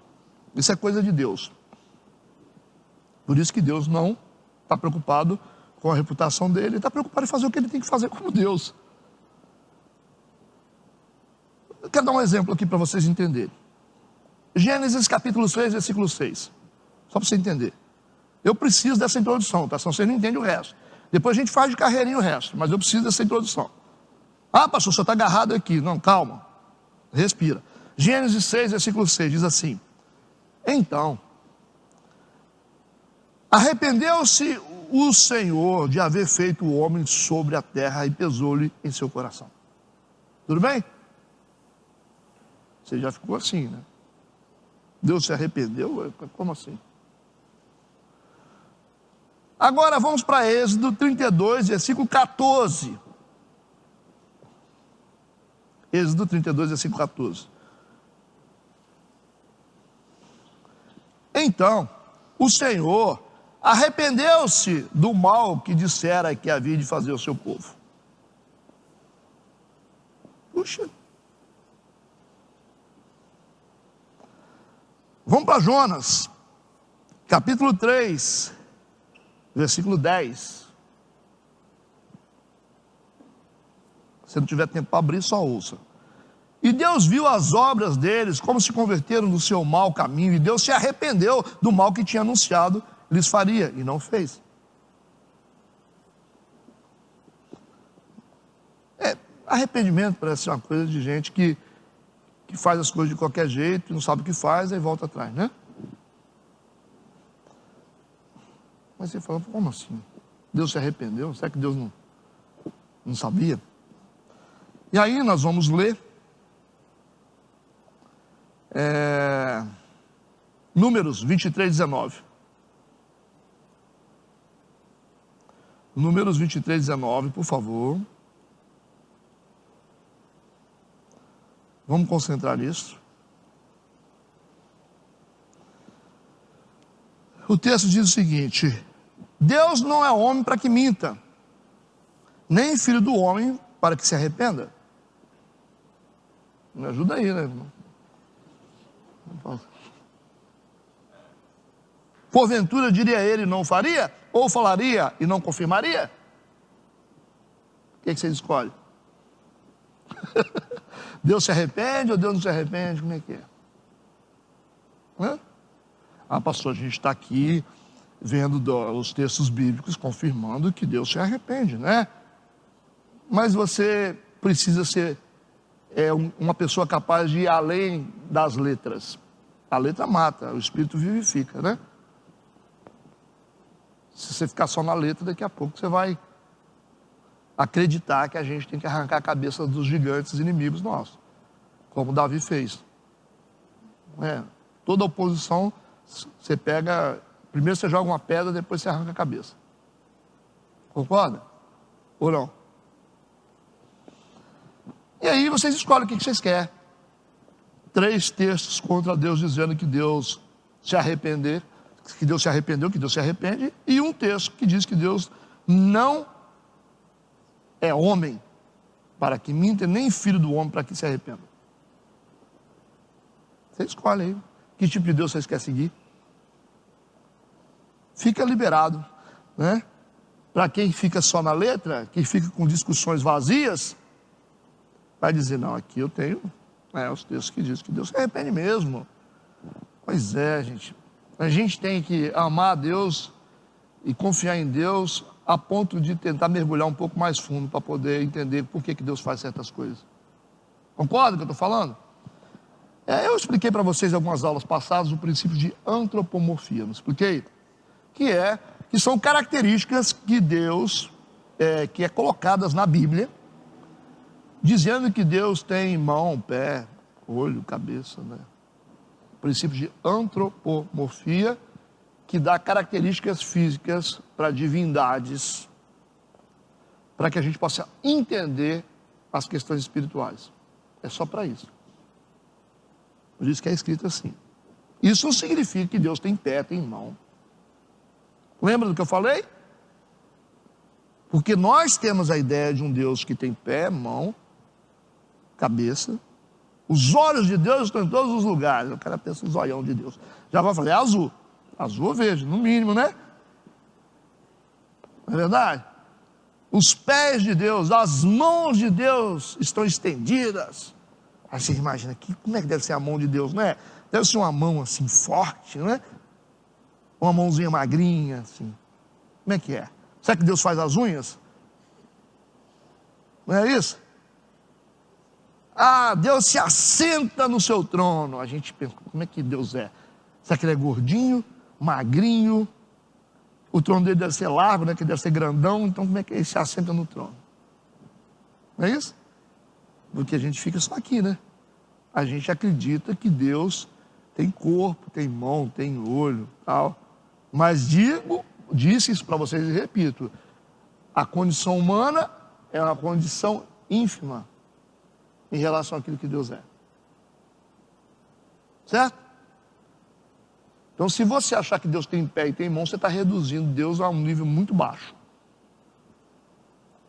Isso é coisa de Deus. Por isso que Deus não está preocupado com a reputação dele, ele está preocupado em fazer o que ele tem que fazer como Deus. Eu quero dar um exemplo aqui para vocês entenderem. Gênesis capítulo 6, versículo 6. Só para você entender. Eu preciso dessa introdução, tá? Senão você não entende o resto. Depois a gente faz de carreirinha o resto, mas eu preciso dessa introdução. Pastor, o senhor está agarrado aqui. Não, calma. Respira. Gênesis 6, versículo 6 diz assim: então, arrependeu-se o Senhor de haver feito o homem sobre a terra e pesou-lhe em seu coração. Tudo bem? Você já ficou assim, né? Deus se arrependeu? Como assim? Agora vamos para Êxodo 32, versículo 14. Êxodo 32, versículo 14. Então, o Senhor arrependeu-se do mal que dissera que havia de fazer o seu povo. Puxa. Vamos para Jonas, capítulo 3, versículo 10. Se não tiver tempo para abrir, só ouça. E Deus viu as obras deles, como se converteram do seu mau caminho, e Deus se arrependeu do mal que tinha anunciado lhes faria, e não fez. Arrependimento parece ser uma coisa de gente que faz as coisas de qualquer jeito, não sabe o que faz, aí volta atrás, né? Mas você fala, como assim? Deus se arrependeu? Será que Deus não sabia? E aí nós vamos ler Números 23, 19. Números 23, 19, por favor. Vamos concentrar nisso. O texto diz o seguinte: Deus não é homem para que minta, nem filho do homem para que se arrependa. Me ajuda aí, né, irmão? Porventura diria ele, não faria? Ou falaria e não confirmaria? O que você escolhe? Deus se arrepende ou Deus não se arrepende? Como é que é? Pastor, a gente está aqui vendo os textos bíblicos confirmando que Deus se arrepende, né? Mas você precisa ser uma pessoa capaz de ir além das letras. A letra mata, o Espírito vivifica, né? Se você ficar só na letra, daqui a pouco você vai acreditar que a gente tem que arrancar a cabeça dos gigantes inimigos nossos, como Davi fez. Toda oposição, você pega, primeiro você joga uma pedra, depois você arranca a cabeça. Concorda? Ou não? E aí vocês escolhem o que vocês querem. 3 textos contra Deus dizendo que Deus se arrependeu, que Deus se arrepende, e um texto que diz que Deus não é homem para que minta, nem filho do homem para que se arrependa. Você escolhe aí que tipo de Deus vocês querem seguir. Fica liberado, né? Para quem fica só na letra, que fica com discussões vazias, vai dizer, não, aqui eu tenho os textos que dizem que Deus se arrepende mesmo. Pois é, gente. A gente tem que amar a Deus e confiar em Deus a ponto de tentar mergulhar um pouco mais fundo para poder entender por que Deus faz certas coisas. Concorda com o que eu estou falando? Eu expliquei para vocês em algumas aulas passadas o princípio de antropomorfia, não expliquei? Que são características que Deus, que é colocadas na Bíblia, dizendo que Deus tem mão, pé, olho, cabeça, né? O princípio de antropomorfia, que dá características físicas para divindades, para que a gente possa entender as questões espirituais. É só para isso. Por isso que é escrito assim. Isso não significa que Deus tem pé, tem mão. Lembra do que eu falei? Porque nós temos a ideia de um Deus que tem pé, mão, cabeça. Os olhos de Deus estão em todos os lugares. O cara pensa no zoião de Deus. Já vai falar, é azul. Azul eu vejo, no mínimo, né? Não é verdade? Os pés de Deus, as mãos de Deus estão estendidas. Aí você imagina, como é que deve ser a mão de Deus, não é? Deve ser uma mão assim forte, não é? Uma mãozinha magrinha, assim. Como é que é? Será que Deus faz as unhas? Não é isso? Deus se assenta no seu trono. A gente pensa, como é que Deus é? Será que ele é gordinho, magrinho? O trono dele deve ser largo, né? Que deve ser grandão. Então como é que ele se assenta no trono? Não é isso? Porque a gente fica só aqui, né? A gente acredita que Deus tem corpo, tem mão, tem olho, tal. Mas disse isso para vocês e repito, a condição humana é uma condição ínfima em relação àquilo que Deus é. Certo? Então, se você achar que Deus tem pé e tem mão, você está reduzindo Deus a um nível muito baixo.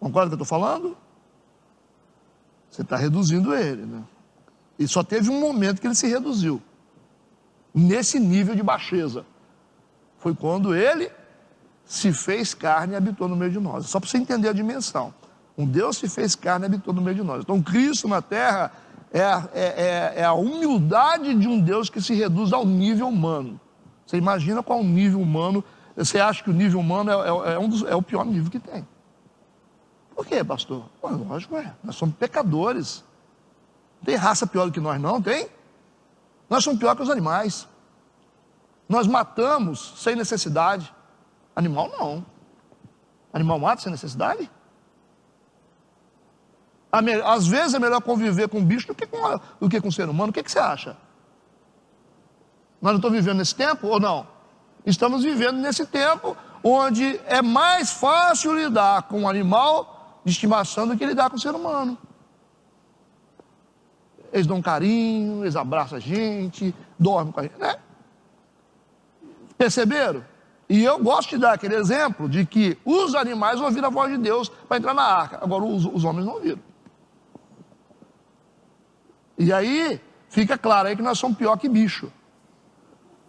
Concorda com o que eu estou falando? Você está reduzindo ele, né? E só teve um momento que ele se reduziu. Nesse nível de baixeza. Foi quando ele se fez carne e habitou no meio de nós. Só para você entender a dimensão. Um Deus se fez carne e habitou no meio de nós. Então Cristo na terra é a humildade de um Deus que se reduz ao nível humano. Você imagina qual é o nível humano você acha que o nível humano é o pior nível que tem. Por quê, pastor? Pô, lógico, nós somos pecadores. Não tem raça pior do que nós, não, tem? Nós somos pior que os animais. Nós matamos sem necessidade. Animal não. Animal mata sem necessidade? Às vezes é melhor conviver com um bicho do que com um ser humano. O que você acha? Nós não estamos vivendo nesse tempo ou não? Estamos vivendo nesse tempo onde é mais fácil lidar com um animal de estimação do que lidar com o ser humano. Eles dão um carinho, eles abraçam a gente, dormem com a gente, né? Perceberam? E eu gosto de dar aquele exemplo de que os animais ouviram a voz de Deus para entrar na arca. Agora os homens não ouviram. E aí fica claro aí que nós somos pior que bicho.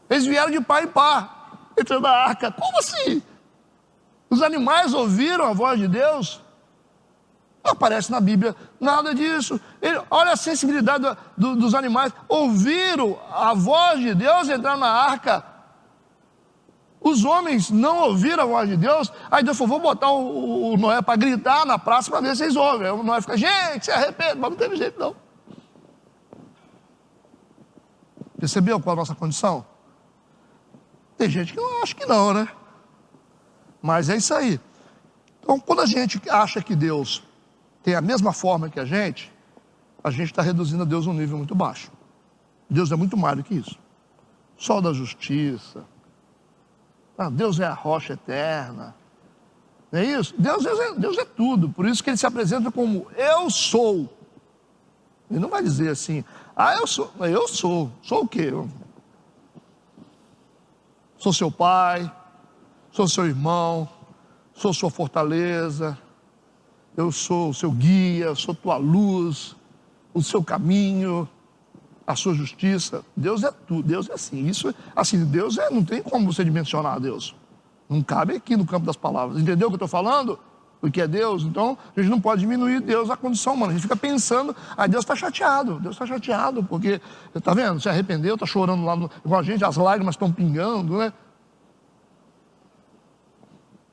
Eles vieram de pá em pá, entrando na arca. Como assim? Os animais ouviram a voz de Deus? Não aparece na Bíblia nada disso. Olha a sensibilidade dos animais. Ouviram a voz de Deus entrar na arca. Os homens não ouviram a voz de Deus. Aí Deus falou, vou botar o Noé para gritar na praça para ver se vocês ouvem. Aí o Noé fica, gente, se arrepende. Mas não teve jeito não. Percebeu qual é a nossa condição? Tem gente que não acha que não, né? Mas é isso aí. Então, quando a gente acha que Deus tem a mesma forma que a gente está reduzindo a Deus a um nível muito baixo. Deus é muito mais do que isso. Sol da justiça. Deus é a rocha eterna. Não é isso? Deus é tudo. Por isso que ele se apresenta como eu sou. Ele não vai dizer assim, eu sou. Eu sou. Sou o quê? Sou seu pai, sou seu irmão, sou sua fortaleza, eu sou o seu guia, sou tua luz, o seu caminho, a sua justiça. Deus é tudo, Deus é assim. Isso, assim, Deus não tem como você dimensionar Deus. Não cabe aqui no campo das palavras. Entendeu o que eu estou falando? O que é Deus? Então, a gente não pode diminuir Deus à condição humana. A gente fica pensando, Deus está chateado. Deus está chateado, porque, está vendo? Se arrependeu, está chorando lá, igual a gente, as lágrimas estão pingando, né?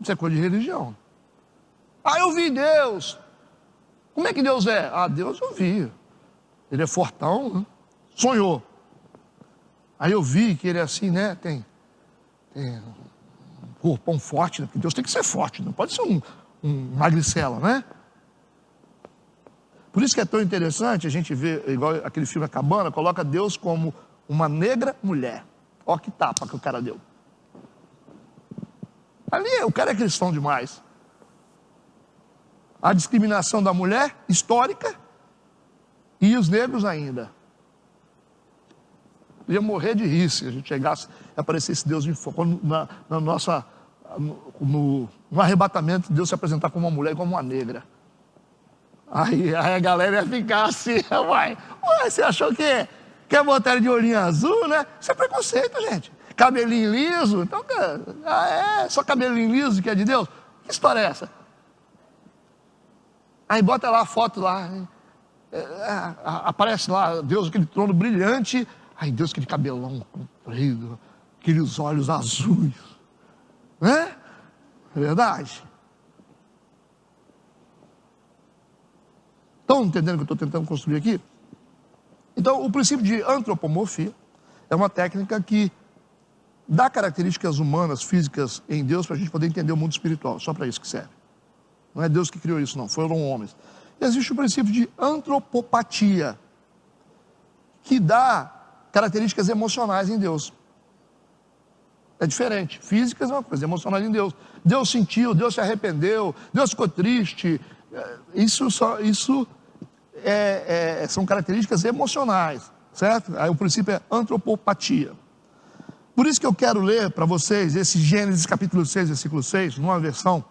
Isso é coisa de religião. Eu vi Deus. Como é que Deus é? Deus eu vi. Ele é fortão, né? Sonhou. Aí eu vi que ele é assim, né? Tem um corpão forte, né? Porque Deus tem que ser forte, não pode ser um magricela, né? Por isso que é tão interessante a gente ver, igual aquele filme A Cabana, coloca Deus como uma negra mulher. Olha que tapa que o cara deu. Ali o cara é cristão demais. A discriminação da mulher, histórica, e os negros ainda. Eu ia morrer de rir se a gente chegasse e aparecesse Deus no arrebatamento, Deus se apresentar como uma mulher e como uma negra. Aí a galera ia ficar assim, uai, você achou que quer botar ele de olhinho azul, né? Isso é preconceito, gente. Cabelinho liso, então, só cabelinho liso que é de Deus? Que história é essa? Aí bota lá a foto lá, aparece lá Deus, aquele trono brilhante, aí Deus aquele cabelão comprido, aqueles olhos azuis, né? É verdade? Estão entendendo o que eu estou tentando construir aqui? Então, o princípio de antropomorfia é uma técnica que dá características humanas, físicas em Deus para a gente poder entender o mundo espiritual. Só para isso que serve. Não é Deus que criou isso, não. Foram homens. E existe o princípio de antropopatia, que dá características emocionais em Deus. É diferente. Físicas é uma coisa, emocionais em Deus. Deus sentiu, Deus se arrependeu, Deus ficou triste. Isso são características emocionais, certo? Aí o princípio é antropopatia. Por isso que eu quero ler para vocês esse Gênesis capítulo 6, versículo 6, numa versão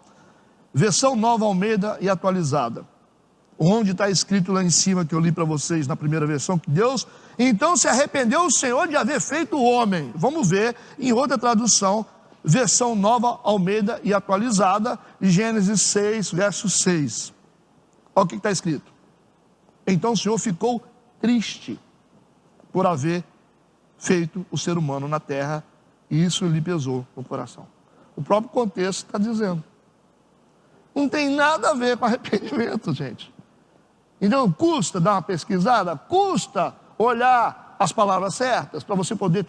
Nova Almeida e atualizada, onde está escrito lá em cima, que eu li para vocês na primeira versão, que Deus, então se arrependeu o Senhor de haver feito o homem. Vamos ver em outra tradução, versão Nova Almeida e atualizada, Gênesis 6, verso 6. Olha o que está escrito. Então o Senhor ficou triste por haver feito o ser humano na terra, e isso lhe pesou no coração. O próprio contexto está dizendo. Não tem nada a ver com arrependimento, gente. Então, custa dar uma pesquisada, custa olhar as palavras certas para você poder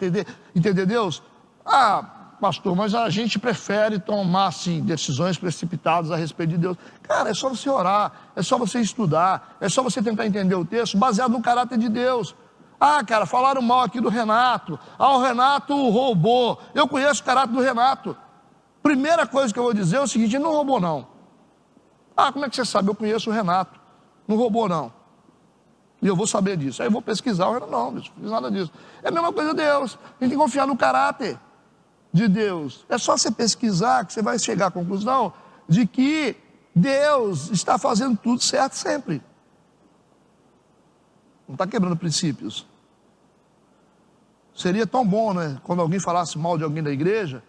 entender Deus. Ah, pastor, mas a gente prefere tomar, assim, decisões precipitadas a respeito de Deus. Cara, é só você orar, é só você estudar, é só você tentar entender o texto baseado no caráter de Deus. Ah, cara, falaram mal aqui do Renato. Ah, o Renato roubou. Eu conheço o caráter do Renato. Primeira coisa que eu vou dizer é o seguinte: ele não roubou, não. Ah, como é que você sabe? Eu conheço o Renato. Não roubou, não. E eu vou saber disso. Aí eu vou pesquisar. Eu não fiz nada disso. É a mesma coisa de Deus. A gente tem que confiar no caráter de Deus. É só você pesquisar que você vai chegar à conclusão de que Deus está fazendo tudo certo sempre. Não está quebrando princípios. Seria tão bom, né? Quando alguém falasse mal de alguém da igreja,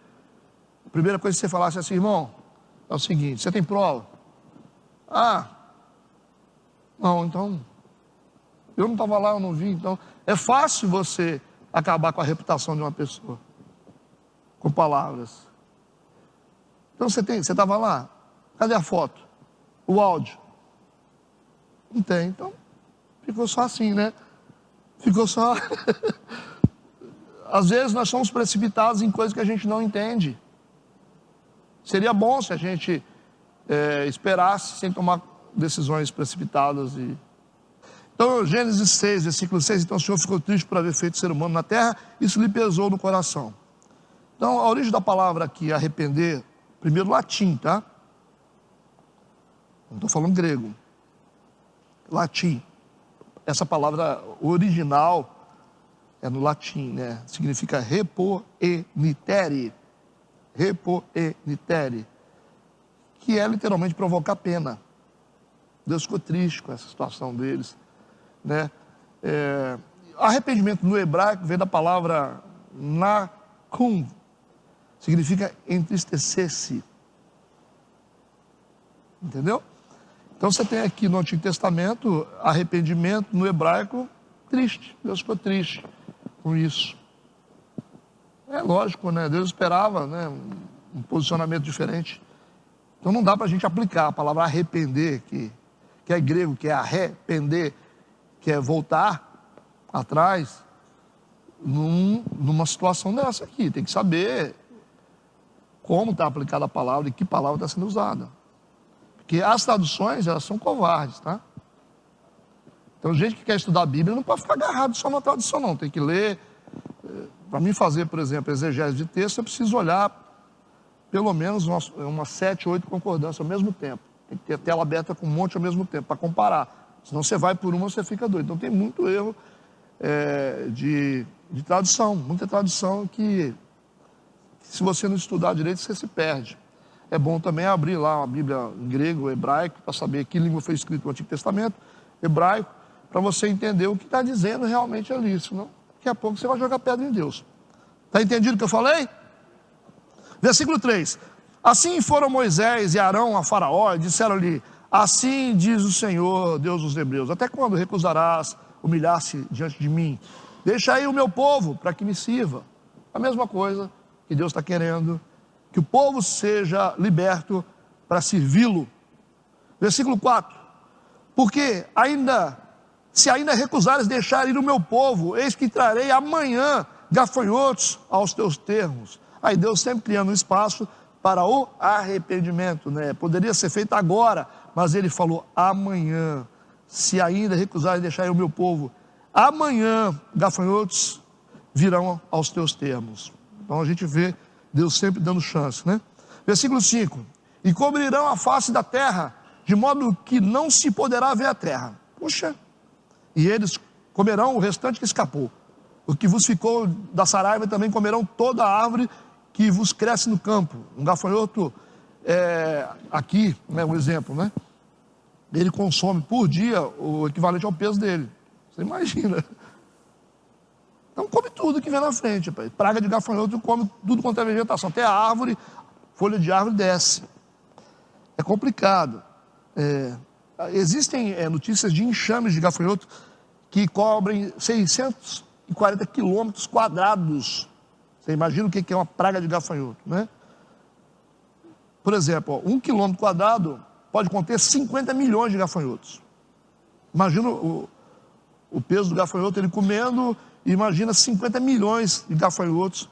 a primeira coisa que você falasse é assim: irmão, é o seguinte, você tem prova? Ah, não, então, eu não estava lá, eu não vi, então. É fácil você acabar com a reputação de uma pessoa, com palavras. Então você estava lá, cadê a foto? O áudio? Não tem, então ficou só assim, né? Ficou só... Às vezes nós somos precipitados em coisas que a gente não entende. Seria bom se a gente esperasse sem tomar decisões precipitadas. Então, Gênesis 6, versículo 6, então o Senhor ficou triste por haver feito ser humano na terra, isso lhe pesou no coração. Então, a origem da palavra aqui, arrepender, primeiro latim, tá? Não estou falando grego. Latim. Essa palavra original é no latim, né? Significa repoenitere. Repoenitere. Que é literalmente provocar pena. Deus ficou triste com essa situação deles, né? Arrependimento no hebraico vem da palavra nakum. Significa entristecer-se. Entendeu? Então você tem aqui no Antigo Testamento arrependimento no hebraico triste. Deus ficou triste com isso. É lógico, né? Deus esperava, né, um posicionamento diferente. Então não dá para a gente aplicar a palavra arrepender, que é grego, que é arrepender, que é voltar atrás, numa situação dessa aqui. Tem que saber como está aplicada a palavra e que palavra está sendo usada. Porque as traduções, elas são covardes, tá? Então, gente que quer estudar a Bíblia não pode ficar agarrado só na tradução, não. Tem que ler. Para mim fazer, por exemplo, exegese de texto, eu preciso olhar pelo menos umas 7, 8 concordâncias ao mesmo tempo. Tem que ter a tela aberta com um monte ao mesmo tempo, para comparar. Senão você vai por uma, você fica doido. Então tem muito erro de tradução. Muita tradução que, se você não estudar direito, você se perde. É bom também abrir lá uma Bíblia em grego, hebraico, para saber que língua foi escrito no Antigo Testamento, hebraico, para você entender o que está dizendo realmente ali. Senão, daqui a pouco você vai jogar pedra em Deus. Está entendido o que eu falei? Versículo 3. Assim foram Moisés e Arão a Faraó e disseram-lhe: assim diz o Senhor, Deus dos Hebreus: até quando recusarás humilhar-se diante de mim? Deixa aí o meu povo para que me sirva. A mesma coisa que Deus está querendo, que o povo seja liberto para servi-lo. Versículo 4. Porque se ainda recusares deixar ir o meu povo, eis que trarei amanhã gafanhotos aos teus termos. Aí Deus sempre criando um espaço para o arrependimento, né? Poderia ser feito agora, mas ele falou amanhã. Se ainda recusares deixar ir o meu povo, amanhã gafanhotos virão aos teus termos. Então a gente vê Deus sempre dando chance, né? Versículo 5. E cobrirão a face da terra, de modo que não se poderá ver a terra. Puxa. E eles comerão o restante que escapou. O que vos ficou da saraiva também comerão toda a árvore que vos cresce no campo. Um gafanhoto, aqui, né, um exemplo, né? Ele consome por dia o equivalente ao peso dele. Você imagina. Então come tudo que vem na frente, pai. Praga de gafanhoto come tudo quanto é vegetação. Até a árvore, folha de árvore desce. É complicado. Existem notícias de enxames de gafanhoto que cobrem 640 quilômetros quadrados. Você imagina o que é uma praga de gafanhoto, né? Por exemplo, 1 quilômetro quadrado pode conter 50 milhões de gafanhotos. Imagina o peso do gafanhoto, ele comendo, e imagina 50 milhões de gafanhotos,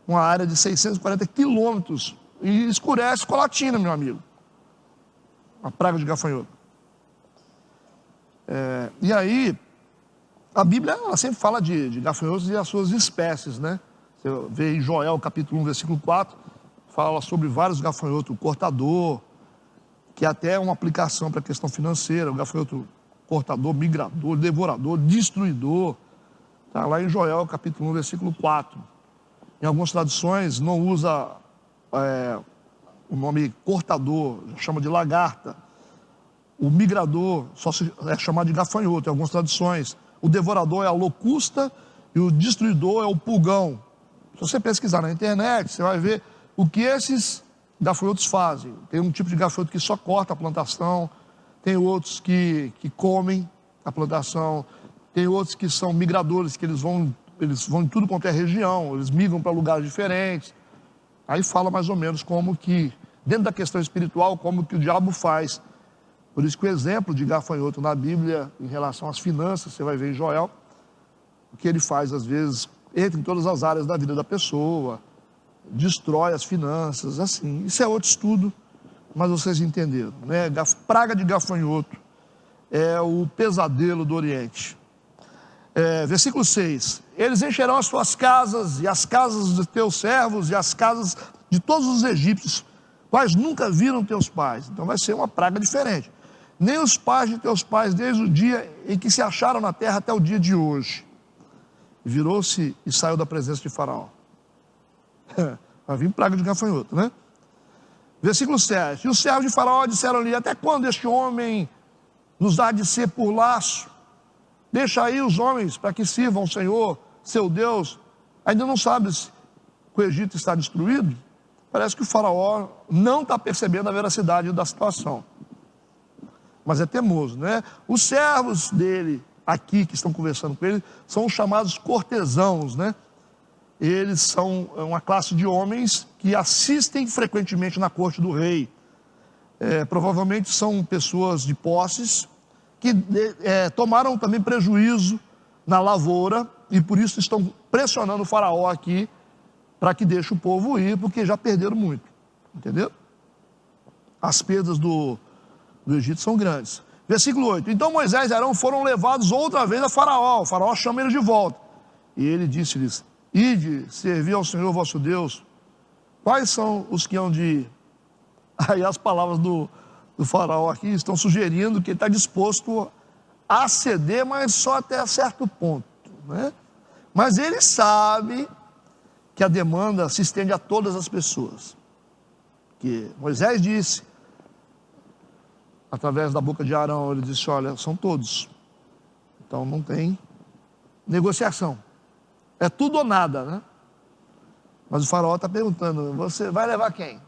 uma área de 640 quilômetros, e escurece Colatina, meu amigo. Uma praga de gafanhoto. E aí, a Bíblia ela sempre fala de gafanhotos e as suas espécies, né? Você vê em Joel, capítulo 1, versículo 4, fala sobre vários gafanhotos, o cortador, que até é uma aplicação para a questão financeira, o gafanhoto cortador, migrador, devorador, destruidor. Está lá em Joel, capítulo 1, versículo 4. Em algumas traduções não usa o nome cortador, chama de lagarta. O migrador só é chamado de gafanhoto, em algumas traduções. O devorador é a locusta e o destruidor é o pulgão. Se você pesquisar na internet, você vai ver o que esses gafanhotos fazem. Tem um tipo de gafanhoto que só corta a plantação, tem outros que comem a plantação, tem outros que são migradores, que eles vão em tudo quanto é região, eles migram para lugares diferentes. Aí fala mais ou menos como que, dentro da questão espiritual, como que o diabo faz. Por isso que o exemplo de gafanhoto na Bíblia, em relação às finanças, você vai ver em Joel, o que ele faz às vezes, entra em todas as áreas da vida da pessoa, destrói as finanças, assim. Isso é outro estudo, mas vocês entenderam, né? Praga de gafanhoto é o pesadelo do Oriente. Versículo 6. Eles encherão as tuas casas e as casas dos teus servos e as casas de todos os egípcios, quais nunca viram teus pais. Então vai ser uma praga diferente. Nem os pais de teus pais, desde o dia em que se acharam na terra até o dia de hoje. Virou-se e saiu da presença de Faraó. Vai vir praga de gafanhoto, né? Versículo 7. E os servos de Faraó disseram-lhe: até quando este homem nos há de ser por laço? Deixa aí os homens para que sirvam o Senhor, seu Deus. Ainda não sabes que o Egito está destruído? Parece que o Faraó não está percebendo a veracidade da situação. Mas é temoso, né? Os servos dele, aqui que estão conversando com ele, são os chamados cortesãos, né? Eles são uma classe de homens que assistem frequentemente na corte do rei. Provavelmente são pessoas de posses que tomaram também prejuízo na lavoura e por isso estão pressionando o Faraó aqui para que deixe o povo ir, porque já perderam muito, entendeu? As perdas do Egito são grandes. Versículo 8. Então Moisés e Arão foram levados outra vez a Faraó. O Faraó chama eles de volta. E ele disse-lhes: ide, servir ao Senhor vosso Deus. Quais são os que hão de ir? Aí as palavras do Faraó aqui estão sugerindo que ele está disposto a ceder, mas só até certo ponto, né? Mas ele sabe que a demanda se estende a todas as pessoas. Que Moisés disse, através da boca de Arão, ele disse: olha, são todos. Então não tem negociação. É tudo ou nada, né? Mas o Faraó está perguntando: você vai levar quem?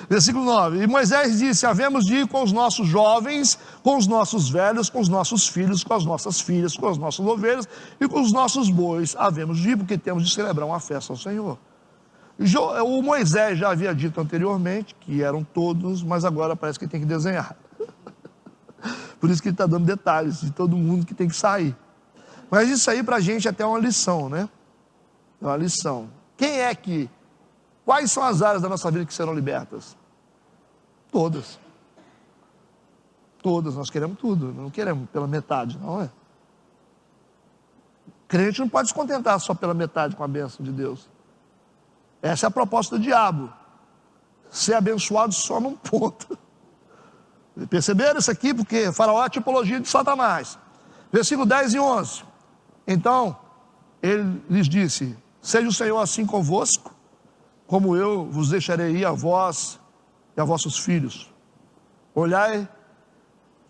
Versículo 9. E Moisés disse: havemos de ir com os nossos jovens, com os nossos velhos, com os nossos filhos, com as nossas filhas, com as nossas ovelhas e com os nossos bois. Havemos de ir porque temos de celebrar uma festa ao Senhor. O Moisés já havia dito anteriormente que eram todos, mas agora parece que tem que desenhar. Por isso que ele está dando detalhes de todo mundo que tem que sair. Mas isso aí para a gente até é uma lição, né? É uma lição. Quais são as áreas da nossa vida que serão libertas? Todas. Todas, nós queremos tudo, não queremos pela metade, não é? O crente não pode se contentar só pela metade com a bênção de Deus. Essa é a proposta do diabo. Ser abençoado só num ponto. Perceberam isso aqui? Porque Faraó é a tipologia de Satanás. Versículo 10 e 11. Então, ele lhes disse: seja o Senhor assim convosco, como eu vos deixarei ir a vós e a vossos filhos. Olhai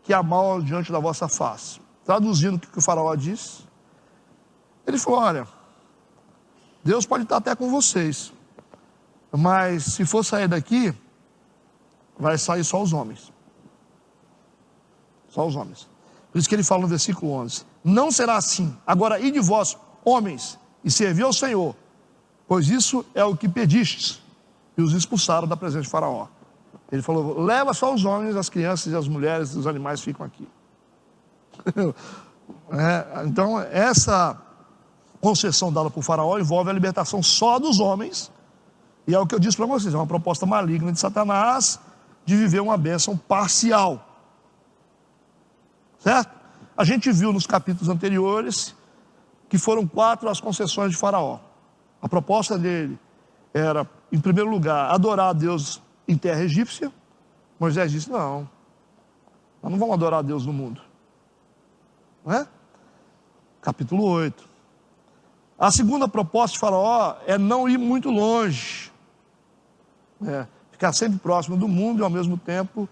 que há mal diante da vossa face. Traduzindo o que o Faraó disse, ele falou: olha, Deus pode estar até com vocês, mas se for sair daqui, vai sair só os homens. Só os homens. Por isso que ele fala no versículo 11: não será assim. Agora, ide vós, homens, e servi ao Senhor, pois isso é o que pedistes. e os expulsaram da presença de Faraó. Ele falou, leva só os homens, as crianças e as mulheres, os animais ficam aqui. Então, essa concessão dada por Faraó envolve a libertação só dos homens, e é o que eu disse para vocês, é uma proposta maligna de Satanás de viver uma bênção parcial. Certo? A gente viu nos capítulos anteriores que foram 4 as concessões de Faraó. A proposta dele era, em primeiro lugar, adorar a Deus em terra egípcia. Moisés disse, não, nós não vamos adorar a Deus no mundo. Não é? Capítulo 8. A segunda proposta de Faraó é não ir muito longe. Ficar sempre próximo do mundo e ao mesmo tempo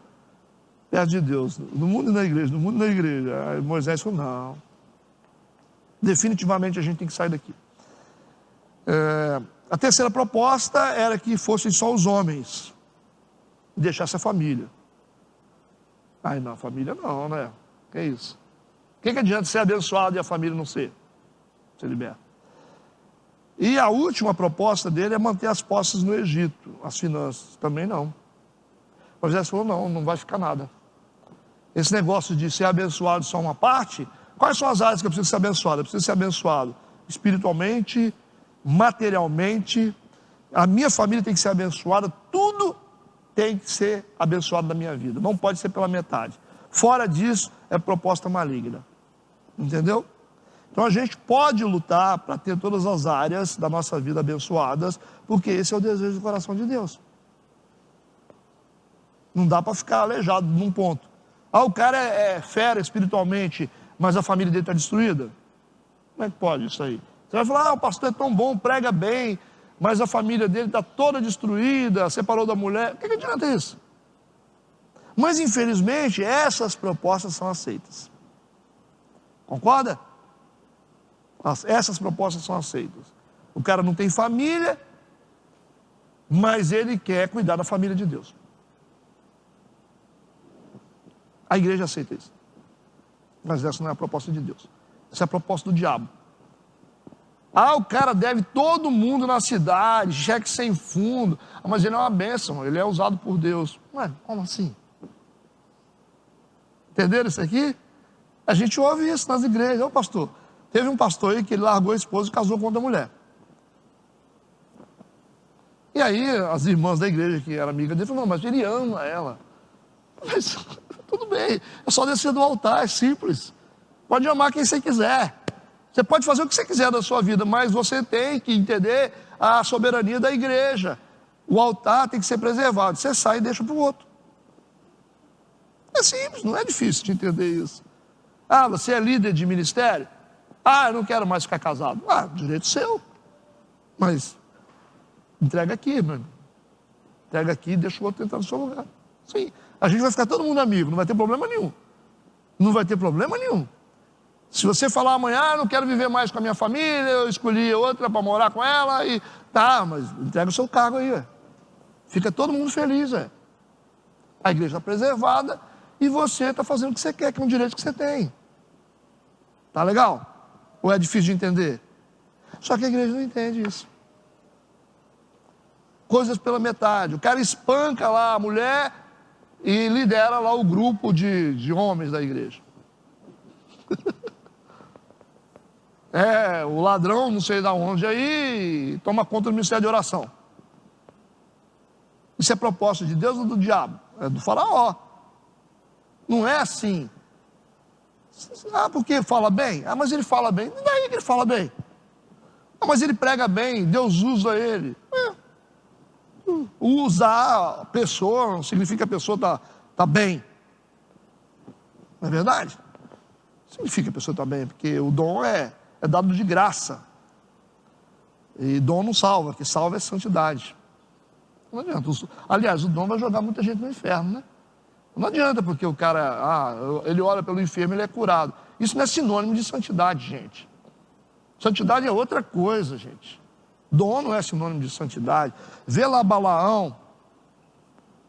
perto de Deus. Do mundo e na igreja, do mundo e na igreja. Aí Moisés falou, não. Definitivamente a gente tem que sair daqui. A terceira proposta era que fossem só os homens. E deixasse a família. Ai não, a família não, né? Que é isso? O que adianta ser abençoado e a família não ser liberta? E a última proposta dele é manter as posses no Egito, as finanças. Também não. Moisés falou, não vai ficar nada. Esse negócio de ser abençoado só uma parte, quais são as áreas que eu preciso ser abençoado? Eu preciso ser abençoado espiritualmente, materialmente, a minha família tem que ser abençoada, tudo tem que ser abençoado na minha vida, não pode ser pela metade. Fora disso, é proposta maligna. Entendeu? Então a gente pode lutar para ter todas as áreas da nossa vida abençoadas, porque esse é o desejo do coração de Deus. Não dá para ficar aleijado num ponto. O cara é fera espiritualmente, mas a família dele está destruída? Como é que pode isso aí? Você vai falar, o pastor é tão bom, prega bem, mas a família dele está toda destruída, separou da mulher. O que adianta isso? Mas infelizmente essas propostas são aceitas. Concorda? Essas propostas são aceitas. O cara não tem família, mas ele quer cuidar da família de Deus. A igreja aceita isso. Mas essa não é a proposta de Deus. Essa é a proposta do diabo. O cara deve todo mundo na cidade, cheque sem fundo. Mas ele é uma bênção, ele é usado por Deus. Ué, como assim? Entenderam isso aqui? A gente ouve isso nas igrejas. Ô pastor, teve um pastor aí que ele largou a esposa e casou com outra mulher. E aí as irmãs da igreja que eram amigas dele falaram, não, mas ele ama ela. Mas tudo bem, é só descer do altar, é simples. Pode amar quem você quiser. Você pode fazer o que você quiser da sua vida, mas você tem que entender a soberania da igreja. O altar tem que ser preservado. Você sai e deixa para o outro. É simples, não é difícil de entender isso. Você é líder de ministério? Eu não quero mais ficar casado. Direito seu. Mas entrega aqui, mano. Entrega aqui e deixa o outro entrar no seu lugar. Sim. A gente vai ficar todo mundo amigo, não vai ter problema nenhum. Não vai ter problema nenhum. Se você falar amanhã, não quero viver mais com a minha família, eu escolhi outra para morar com ela, e mas entrega o seu cargo aí, ué. Fica todo mundo feliz, ué. A igreja está preservada e você está fazendo o que você quer, que é um direito que você tem. Tá legal? Ou é difícil de entender? Só que a igreja não entende isso. Coisas pela metade. O cara espanca lá a mulher e lidera lá o grupo de homens da igreja. O ladrão, não sei de onde aí, toma conta do ministério de oração. Isso é proposta de Deus ou do diabo? É do Faraó. Não é assim. Porque fala bem? Mas ele fala bem. E daí que ele fala bem? Mas ele prega bem, Deus usa ele. Usar a pessoa não significa que a pessoa está bem. Não é verdade? Significa que a pessoa está bem, porque o dom é dado de graça. E dom não salva, que salva é santidade. Não adianta. Aliás, o dom vai jogar muita gente no inferno, né? Não adianta porque o cara, ele ora pelo enfermo, ele é curado. Isso não é sinônimo de santidade, gente. Santidade é outra coisa, gente. Dom não é sinônimo de santidade. Vê lá Balaão,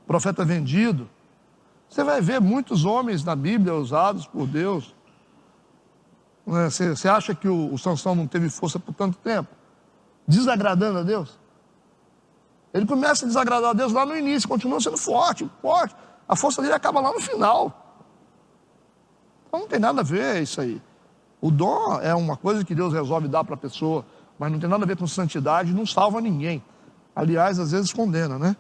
profeta vendido. Você vai ver muitos homens na Bíblia usados por Deus. Você acha que o Sansão não teve força por tanto tempo? Desagradando a Deus? Ele começa a desagradar a Deus lá no início, continua sendo forte, forte. A força dele acaba lá no final. Então não tem nada a ver isso aí. O dom é uma coisa que Deus resolve dar para a pessoa, mas não tem nada a ver com santidade, não salva ninguém. Aliás, às vezes condena, né?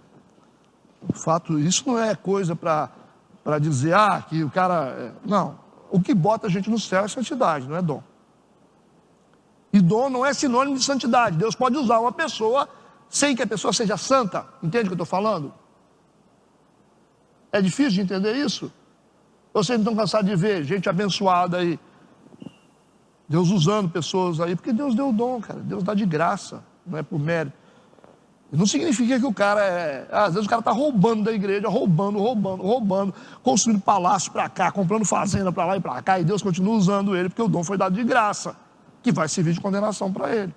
O fato, isso não é coisa para dizer, que o cara... Não, o que bota a gente no céu é santidade, não é dom. E dom não é sinônimo de santidade. Deus pode usar uma pessoa sem que a pessoa seja santa. Entende o que eu estou falando? É difícil de entender isso? Vocês não estão cansados de ver gente abençoada aí, Deus usando pessoas aí, porque Deus deu o dom, cara. Deus dá de graça, não é por mérito. Não significa que o cara às vezes o cara está roubando da igreja, roubando, construindo palácio para cá, comprando fazenda para lá e para cá, e Deus continua usando ele, porque o dom foi dado de graça, que vai servir de condenação para ele.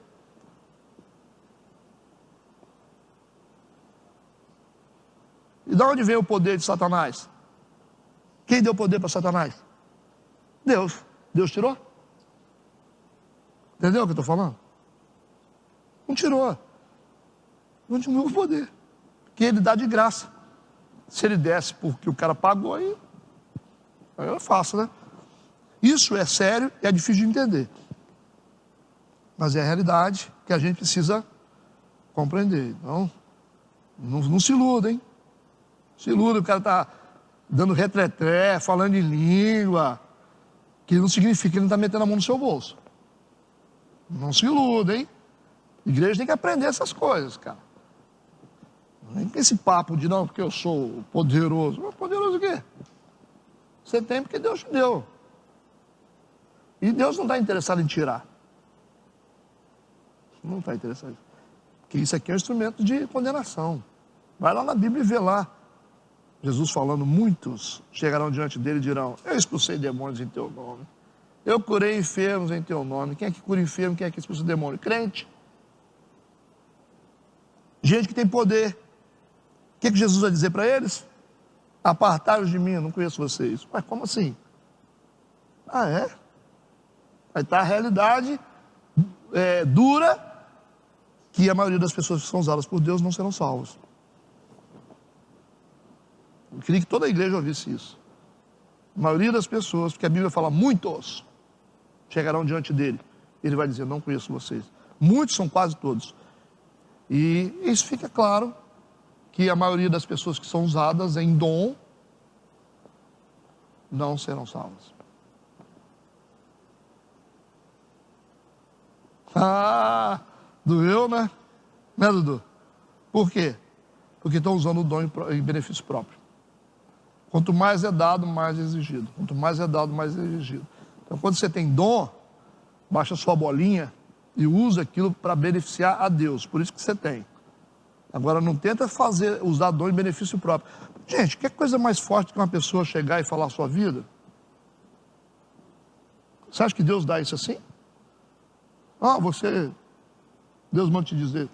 E de onde vem o poder de Satanás? Quem deu poder para Satanás? Deus. Deus tirou? Entendeu o que eu estou falando? Não tirou. Continua o poder. Que ele dá de graça. Se ele desse porque o cara pagou, aí é fácil, né? Isso é sério e é difícil de entender. Mas é a realidade que a gente precisa compreender. Então, não se iluda, hein? Se iluda, o cara está dando retreté, falando em língua, que não significa que ele não está metendo a mão no seu bolso. Não se iluda, hein? A igreja tem que aprender essas coisas, cara. Não tem esse papo de não, porque eu sou poderoso. Mas poderoso o quê? Você tem porque Deus te deu. E Deus não está interessado em tirar. Não está interessado. Porque isso aqui é um instrumento de condenação. Vai lá na Bíblia e vê lá. Jesus falando, muitos chegarão diante dele e dirão, eu expulsei demônios em teu nome. Eu curei enfermos em teu nome. Quem é que cura enfermo? Quem é que expulsa demônio? Crente. Gente que tem poder. O que Jesus vai dizer para eles? Apartai-os de mim, eu não conheço vocês. Mas como assim? É? Aí está a realidade dura, que a maioria das pessoas que são usadas por Deus não serão salvas. Eu queria que toda a igreja ouvisse isso. A maioria das pessoas, porque a Bíblia fala, muitos chegarão diante dele. Ele vai dizer, não conheço vocês. Muitos são quase todos. E isso fica claro, que a maioria das pessoas que são usadas em dom, não serão salvas. Doeu, né? Né, Dudu? Por quê? Porque estão usando o dom em benefício próprio. Quanto mais é dado, mais é exigido. Quanto mais é dado, mais é exigido. Então, quando você tem dom, baixa sua bolinha e usa aquilo para beneficiar a Deus. Por isso que você tem. Agora, não tenta usar dom em benefício próprio. Gente, que coisa mais forte que uma pessoa chegar e falar a sua vida? Você acha que Deus dá isso assim? Deus manda te dizer.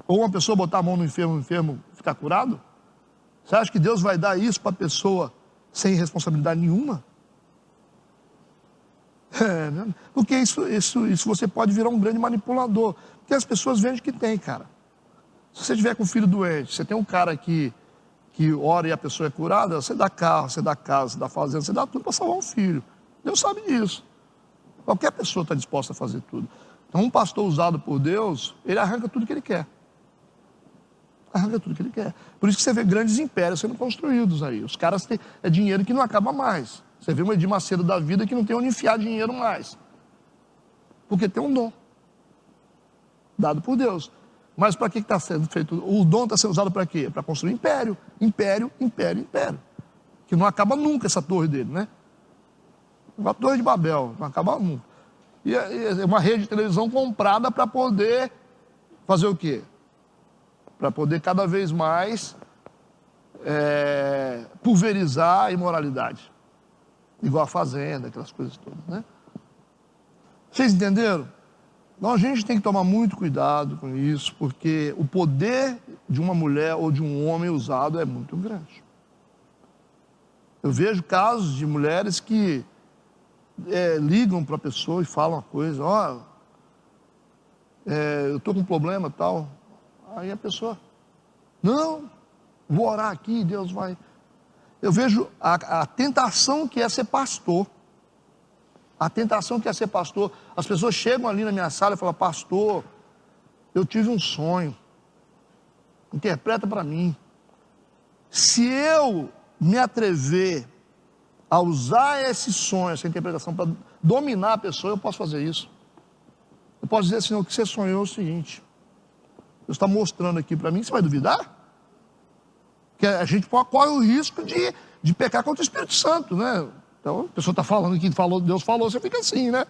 Ou uma pessoa botar a mão no enfermo, o enfermo ficar curado? Você acha que Deus vai dar isso para a pessoa sem responsabilidade nenhuma? Porque isso você pode virar um grande manipulador. Porque as pessoas vendem que tem, cara. Se você tiver com um filho doente, você tem um cara que ora e a pessoa é curada, você dá carro, você dá casa, você dá fazenda, você dá tudo para salvar um filho. Deus sabe disso. Qualquer pessoa está disposta a fazer tudo. Então, um pastor usado por Deus, ele arranca tudo que ele quer. Arranca tudo que ele quer. Por isso que você vê grandes impérios sendo construídos aí. Os caras têm dinheiro que não acaba mais. Você vê uma Edir Macedo da vida que não tem onde enfiar dinheiro mais. Porque tem um dom. Dado por Deus. Mas para que está sendo feito? O dom está sendo usado para quê? Para construir império. Império, império, império. Que não acaba nunca essa torre dele, né? Uma torre de Babel. Não acaba nunca. E é uma rede de televisão comprada para poder fazer o quê? Para poder cada vez mais pulverizar a imoralidade. Igual a fazenda, aquelas coisas todas, né? Vocês entenderam? Então a gente tem que tomar muito cuidado com isso, porque o poder de uma mulher ou de um homem usado é muito grande. Eu vejo casos de mulheres que ligam para a pessoa e falam uma coisa, eu estou com um problema tal. Aí a pessoa, não, vou orar aqui, Deus vai. Eu vejo a tentação que é ser pastor. A tentação que é ser pastor. As pessoas chegam ali na minha sala e falam, pastor, eu tive um sonho. Interpreta para mim. Se eu me atrever a usar esse sonho, essa interpretação para dominar a pessoa, eu posso fazer isso. Eu posso dizer assim, o que você sonhou é o seguinte. Deus está mostrando aqui para mim, você vai duvidar? Que a gente corre o risco de pecar contra o Espírito Santo, né? Então, a pessoa está falando que Deus falou, você fica assim, né?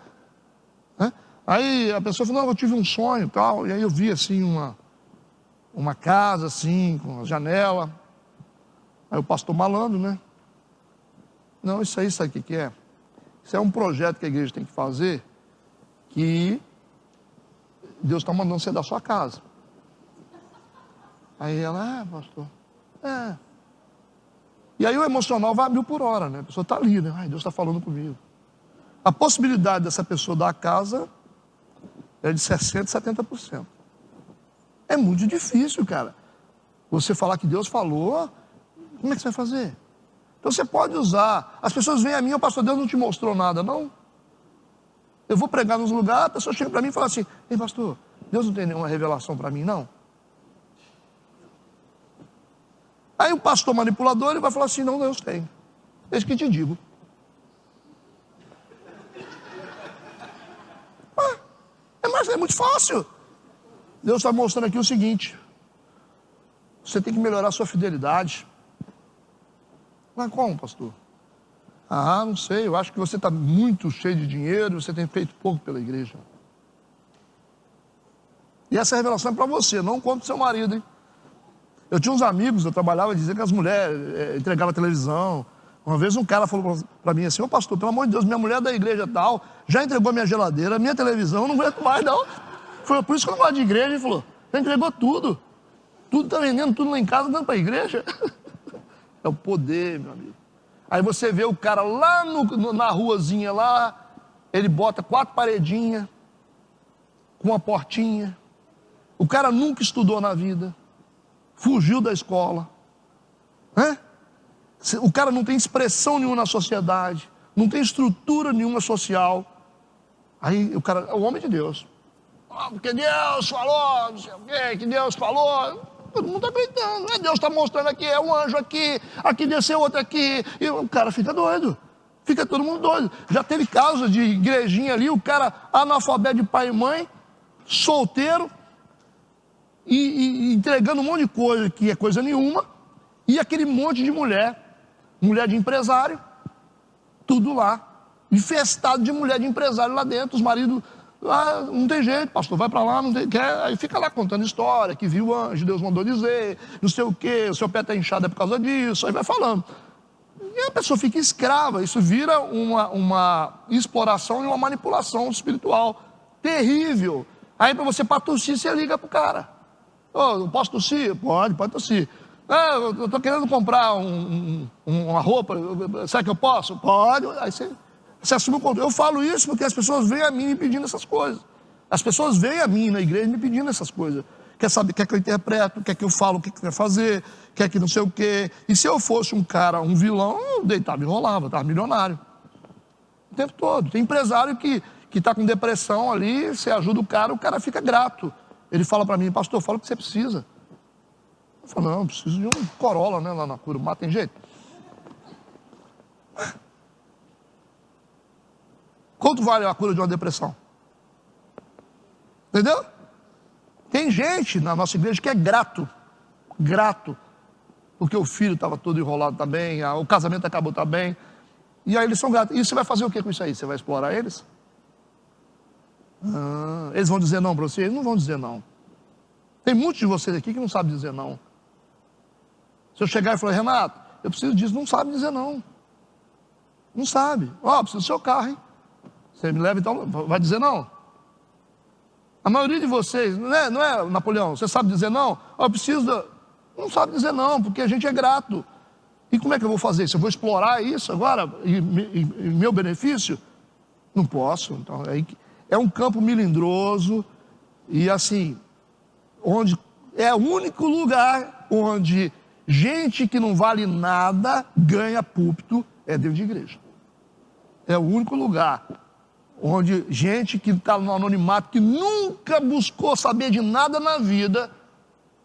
Aí a pessoa falou, não, eu tive um sonho e tal, e aí eu vi assim uma casa assim, com uma janela. Aí o pastor malandro, né? Não, isso aí, sabe o que é? Isso é um projeto que a igreja tem que fazer, que Deus está mandando você da sua casa. Aí ela, pastor, E aí o emocional vai a 1000 por hora, né? A pessoa está ali, né? Ai, Deus está falando comigo. A possibilidade dessa pessoa dar a casa é de 60%, 70%. É muito difícil, cara. Você falar que Deus falou, como é que você vai fazer? Então você pode usar. As pessoas vêm a mim, o pastor, Deus não te mostrou nada, não? Eu vou pregar nos lugares, a pessoa chega para mim e fala assim, ei pastor, Deus não tem nenhuma revelação para mim, não? Aí o pastor manipulador, ele vai falar assim, não, Deus tem. Eis que te digo. É muito fácil. Deus está mostrando aqui o seguinte, você tem que melhorar a sua fidelidade. Mas como, pastor? Ah, não sei, eu acho que você está muito cheio de dinheiro, você tem feito pouco pela igreja. E essa revelação é para você, não contra o seu marido, hein? Eu tinha uns amigos, eu trabalhava, dizia que as mulheres entregavam televisão. Uma vez um cara falou para mim assim, ô pastor, pelo amor de Deus, minha mulher é da igreja tal, já entregou minha geladeira, minha televisão, não aguento mais não. Foi por isso que eu não gosto de igreja. Ele falou, já entregou tudo. Tudo está vendendo, tudo lá em casa, dando para a igreja. É o poder, meu amigo. Aí você vê o cara lá na ruazinha lá, ele bota 4 paredinhas, com uma portinha. O cara nunca estudou na vida, fugiu da escola. O cara não tem expressão nenhuma na sociedade, não tem estrutura nenhuma social. Aí o cara é o homem de Deus. Porque Deus falou, não sei o quê, que Deus falou. Todo mundo está acreditando, né? Deus está mostrando aqui, é um anjo aqui, aqui desceu outro aqui. E o cara fica doido. Fica todo mundo doido. Já teve casos de igrejinha ali, o cara analfabeto de pai e mãe, solteiro, e entregando um monte de coisa que é coisa nenhuma, e aquele monte de mulher de empresário, tudo lá, infestado de mulher de empresário lá dentro, os maridos, não tem jeito, pastor, vai para lá, não tem, quer, aí fica lá contando história, que viu o anjo, Deus mandou dizer, não sei o quê, o seu pé está inchado é por causa disso, aí vai falando. E a pessoa fica escrava, isso vira uma exploração e uma manipulação espiritual terrível. Aí para você tossir, você liga para o cara. Posso tossir? Pode tossir. Eu estou querendo comprar uma roupa, será que eu posso? Pode. Aí você assume o controle. Eu falo isso porque as pessoas vêm a mim me pedindo essas coisas. As pessoas vêm a mim na igreja me pedindo essas coisas. Quer saber, quer que eu interpreto, quer que eu falo o que quer fazer, quer que não sei o quê. E se eu fosse um cara, um vilão, eu deitava e rolava, estava milionário. O tempo todo. Tem empresário que está com depressão ali, você ajuda o cara fica grato. Ele fala para mim, pastor, fala o que você precisa. Eu falo, não, preciso de um Corolla, né, lá na Curumá, tem jeito? Quanto vale a cura de uma depressão? Entendeu? Tem gente na nossa igreja que é grato, porque o filho estava todo enrolado também, o casamento acabou também, e aí eles são gratos. E você vai fazer o que com isso aí? Você vai explorar eles? Eles vão dizer não para você? Eles não vão dizer não. Tem muitos de vocês aqui que não sabem dizer não. Se eu chegar e falar, Renato, eu preciso disso, não sabe dizer não. Não sabe. Preciso do seu carro, hein? Você me leva então, vai dizer não? A maioria de vocês, não é Napoleão, você sabe dizer não? Eu preciso, não sabe dizer não, porque a gente é grato. E como é que eu vou fazer isso? Eu vou explorar isso agora, e meu benefício? Não posso. Então, é um campo melindroso, e assim, onde É o único lugar onde gente que não vale nada ganha púlpito, é dentro de igreja. É o único lugar onde gente que está no anonimato, que nunca buscou saber de nada na vida,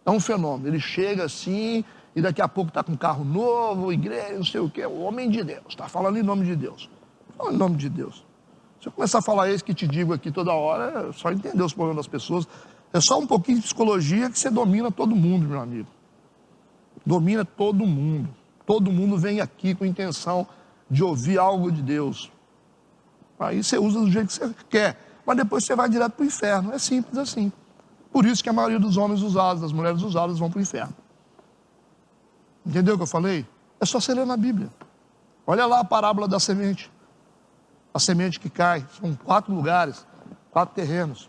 é um fenômeno. Ele chega assim, e daqui a pouco está com um carro novo, igreja, não sei o quê, o homem de Deus, está falando em nome de Deus. Fala em nome de Deus. Se eu começar a falar isso que te digo aqui toda hora, é só entender os problemas das pessoas. É só um pouquinho de psicologia que você domina todo mundo, meu amigo. Domina todo mundo. Todo mundo vem aqui com intenção de ouvir algo de Deus. Aí você usa do jeito que você quer, mas depois você vai direto para o inferno. É simples assim. Por isso que a maioria dos homens usados, das mulheres usadas, vão para o inferno. Entendeu o que eu falei? É só você ler na Bíblia. Olha lá a parábola da semente. A semente que cai. São 4 lugares, 4 terrenos.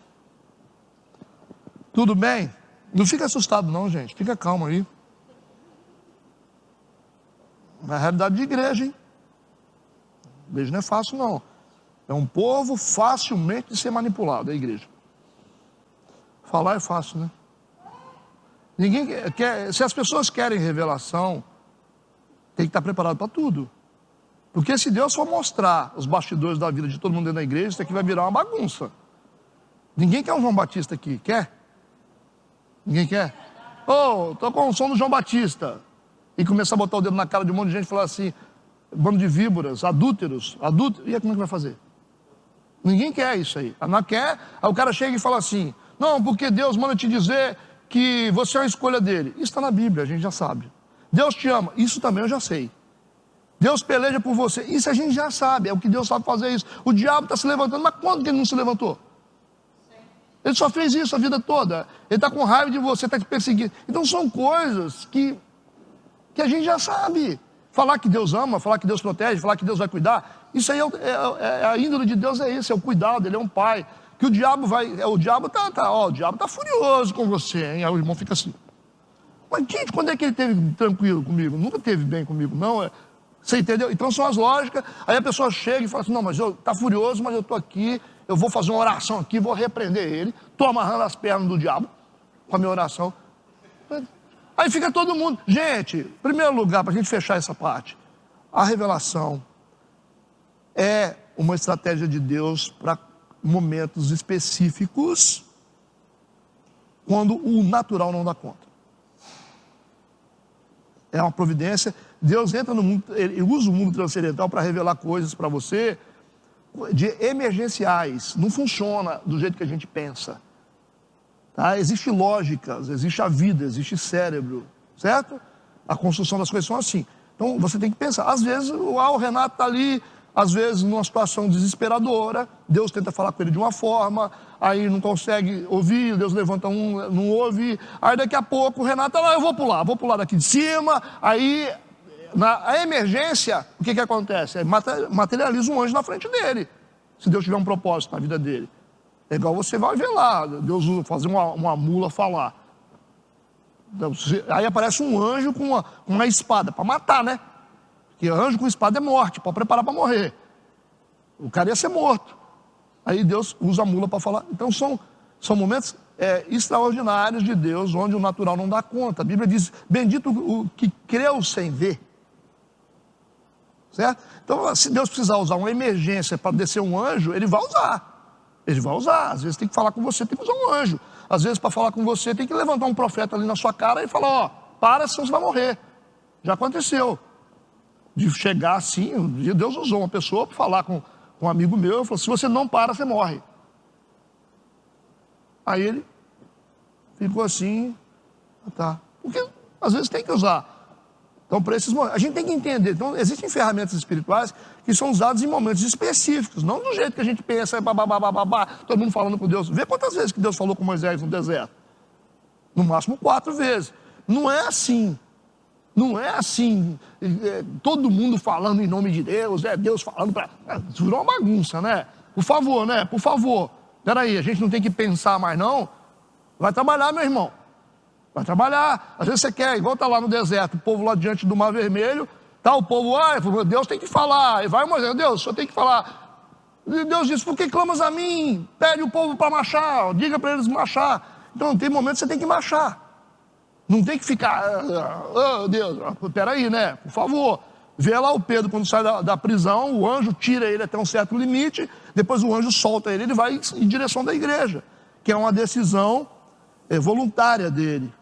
Tudo bem? Não fica assustado não, gente. Fica calmo aí. É a realidade de igreja, hein? Igreja não é fácil, não. É um povo facilmente de ser manipulado, é a igreja. Falar é fácil, né? Ninguém quer. Se as pessoas querem revelação, tem que estar preparado para tudo. Porque se Deus for mostrar os bastidores da vida de todo mundo dentro da igreja, isso aqui vai virar uma bagunça. Ninguém quer um João Batista aqui, quer? Ninguém quer? Estou com o som do João Batista. E começar a botar o dedo na cara de um monte de gente e falar assim, bando de víboras, adúlteros. E aí como é que vai fazer? Ninguém quer isso aí. Não quer, aí o cara chega e fala assim, não, porque Deus manda te dizer que você é uma escolha dele. Isso está na Bíblia, a gente já sabe. Deus te ama, isso também eu já sei. Deus peleja por você, isso a gente já sabe, é o que Deus sabe fazer isso. O diabo está se levantando, mas quando que ele não se levantou? Ele só fez isso a vida toda. Ele está com raiva de você, está te perseguindo. Então são coisas que a gente já sabe. Falar que Deus ama, falar que Deus protege, falar que Deus vai cuidar, isso aí a índole de Deus é isso, é o cuidado, ele é um pai. Que o diabo o diabo tá furioso com você, hein? Aí o irmão fica assim. Mas gente, quando é que ele esteve tranquilo comigo? Nunca esteve bem comigo, não. Você entendeu? Então são as lógicas. Aí a pessoa chega e fala assim, não, mas tá furioso, mas eu estou aqui, eu vou fazer uma oração aqui, vou repreender ele, estou amarrando as pernas do diabo com a minha oração. Aí fica todo mundo. Gente, em primeiro lugar, para a gente fechar essa parte, a revelação é uma estratégia de Deus para momentos específicos, quando o natural não dá conta. É uma providência. Deus entra no mundo, ele usa o mundo transcendental para revelar coisas para você, de emergenciais. Não funciona do jeito que a gente pensa. Tá? Existe lógica, existe a vida, existe cérebro, certo? A construção das coisas são assim. Então você tem que pensar. Às vezes o Renato está ali, às vezes numa situação desesperadora, Deus tenta falar com ele de uma forma, aí não consegue ouvir, Deus levanta não ouve, aí daqui a pouco o Renato, eu vou pular daqui de cima, aí a emergência, o que acontece? Materializa um anjo na frente dele, se Deus tiver um propósito na vida dele. É igual você vai ver lá, Deus fazer uma mula falar. Aí aparece um anjo com uma espada, para matar, né? Porque anjo com espada é morte, para preparar para morrer. O cara ia ser morto. Aí Deus usa a mula para falar. Então são momentos extraordinários de Deus, onde o natural não dá conta. A Bíblia diz, bendito o que creu sem ver. Certo? Então, se Deus precisar usar uma emergência para descer um anjo, ele vai usar. Ele vai usar. Às vezes tem que falar com você, tem que usar um anjo. Às vezes, para falar com você, tem que levantar um profeta ali na sua cara e falar, para, senão você vai morrer. Já aconteceu. De chegar assim, Deus usou uma pessoa para falar com um amigo meu, falou, se você não para, você morre. Aí ele ficou assim, tá. Porque às vezes tem que usar. Então, para esses momentos, a gente tem que entender. Então, existem ferramentas espirituais que são usadas em momentos específicos, não do jeito que a gente pensa, todo mundo falando com Deus. Vê quantas vezes que Deus falou com Moisés no deserto. No máximo 4 vezes. Não é assim. Não é assim, todo mundo falando em nome de Deus, Deus falando para... Isso virou uma bagunça, né? Por favor, né? Por favor. Peraí, a gente não tem que pensar mais, não? Vai trabalhar, meu irmão. Vai trabalhar. Às vezes você quer, igual tá lá no deserto, o povo lá diante do Mar Vermelho, tá o povo, Deus tem que falar. E vai Moisés, Deus, o senhor tem que falar. E Deus diz, por que clamas a mim? Pede o povo para marchar, diga para eles marchar. Então tem momentos que você tem que marchar. Não tem que ficar, oh Deus, peraí, né? Por favor. Vê lá o Pedro quando sai da prisão, o anjo tira ele até um certo limite, depois o anjo solta ele vai em direção da igreja, que é uma decisão voluntária dele.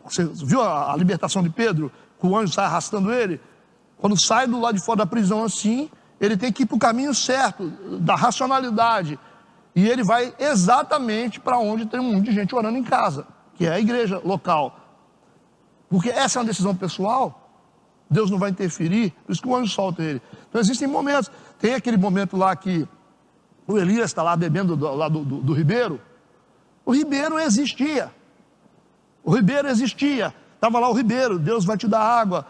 Você viu a libertação de Pedro? Que o anjo sai arrastando ele? Quando sai do lado de fora da prisão assim, ele tem que ir para o caminho certo, da racionalidade. E ele vai exatamente para onde tem um monte de gente orando em casa, que é a igreja local. Porque essa é uma decisão pessoal, Deus não vai interferir, por isso que o anjo solta ele. Então existem momentos, tem aquele momento lá que o Elias está lá bebendo lá do ribeiro. O ribeiro existia. O ribeiro existia. Estava lá o ribeiro, Deus vai te dar água.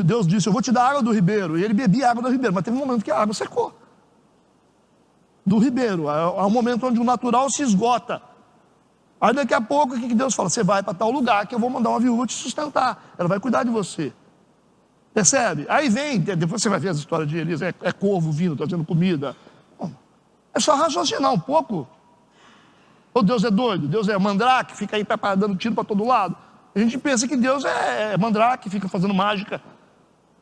Deus disse, eu vou te dar água do ribeiro. E ele bebia água do ribeiro, mas teve um momento que a água secou. Do ribeiro. É um momento onde o natural se esgota. Aí daqui a pouco, o que Deus fala? Você vai para tal lugar que eu vou mandar uma viúva te sustentar. Ela vai cuidar de você. Percebe? Aí vem, depois você vai ver as histórias de Elias, é corvo vindo, trazendo comida. Bom, é só raciocinar um pouco. Ou Deus é doido, Deus é mandrake, fica aí dando tiro para todo lado. A gente pensa que Deus é mandrake, fica fazendo mágica.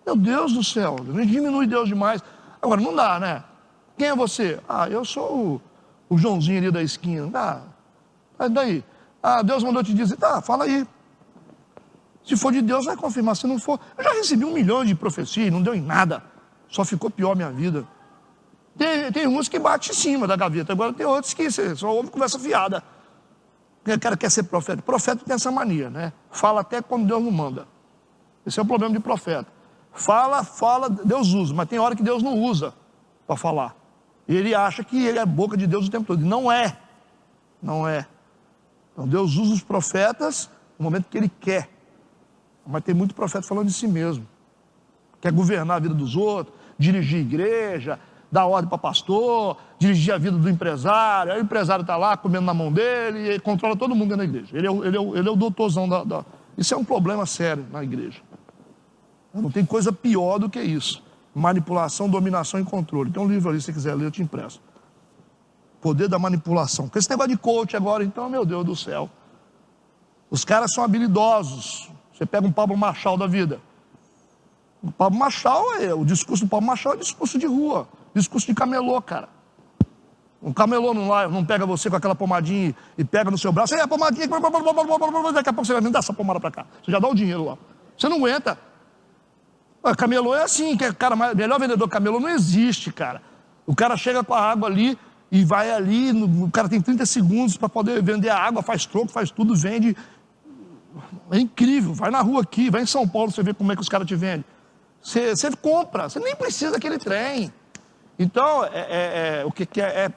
Meu Deus do céu, a gente diminui Deus demais. Agora, não dá, né? Quem é você? Ah, eu sou o Joãozinho ali da esquina. Ah, daí? Ah, Deus mandou te dizer. Tá, fala aí. Se for de Deus, vai confirmar. Se não for, eu já recebi 1 milhão de profecias e não deu em nada. Só ficou pior a minha vida. Tem uns que bate em cima da gaveta. Agora tem outros que só ouve conversa fiada. O cara quer ser profeta. Profeta tem essa mania, né? Fala até quando Deus não manda. Esse é o problema de profeta. Fala, Deus usa. Mas tem hora que Deus não usa para falar. E ele acha que ele é a boca de Deus o tempo todo. E não é. Não é. Então Deus usa os profetas no momento que ele quer. Mas tem muito profeta falando de si mesmo. Quer governar a vida dos outros, dirigir a igreja, dar ordem para pastor, dirigir a vida do empresário. Aí o empresário está lá comendo na mão dele e ele controla todo mundo dentro da igreja. Ele é o doutorzão da... Isso é um problema sério na igreja. Não tem coisa pior do que isso. Manipulação, dominação e controle. Tem um livro ali, se você quiser ler, eu te empresto. Poder da manipulação. Com esse negócio de coach agora, então, meu Deus do céu. Os caras são habilidosos. Você pega um Pablo Marshall da vida. O Pablo Marshall, o discurso do Pablo Marshall é discurso de rua. Discurso de camelô, cara. Um camelô não pega você com aquela pomadinha e pega no seu braço. A pomadinha, daqui a pouco você vai me dar essa pomada pra cá. Você já dá o dinheiro lá. Você não aguenta. Camelô é assim, que é cara, melhor vendedor camelô não existe, cara. O cara chega com a água ali e vai ali, o cara tem 30 segundos para poder vender a água, faz troco, faz tudo, vende. É incrível, vai na rua aqui, vai em São Paulo, você vê como é que os caras te vendem. Você compra, você nem precisa daquele trem. Então, o que é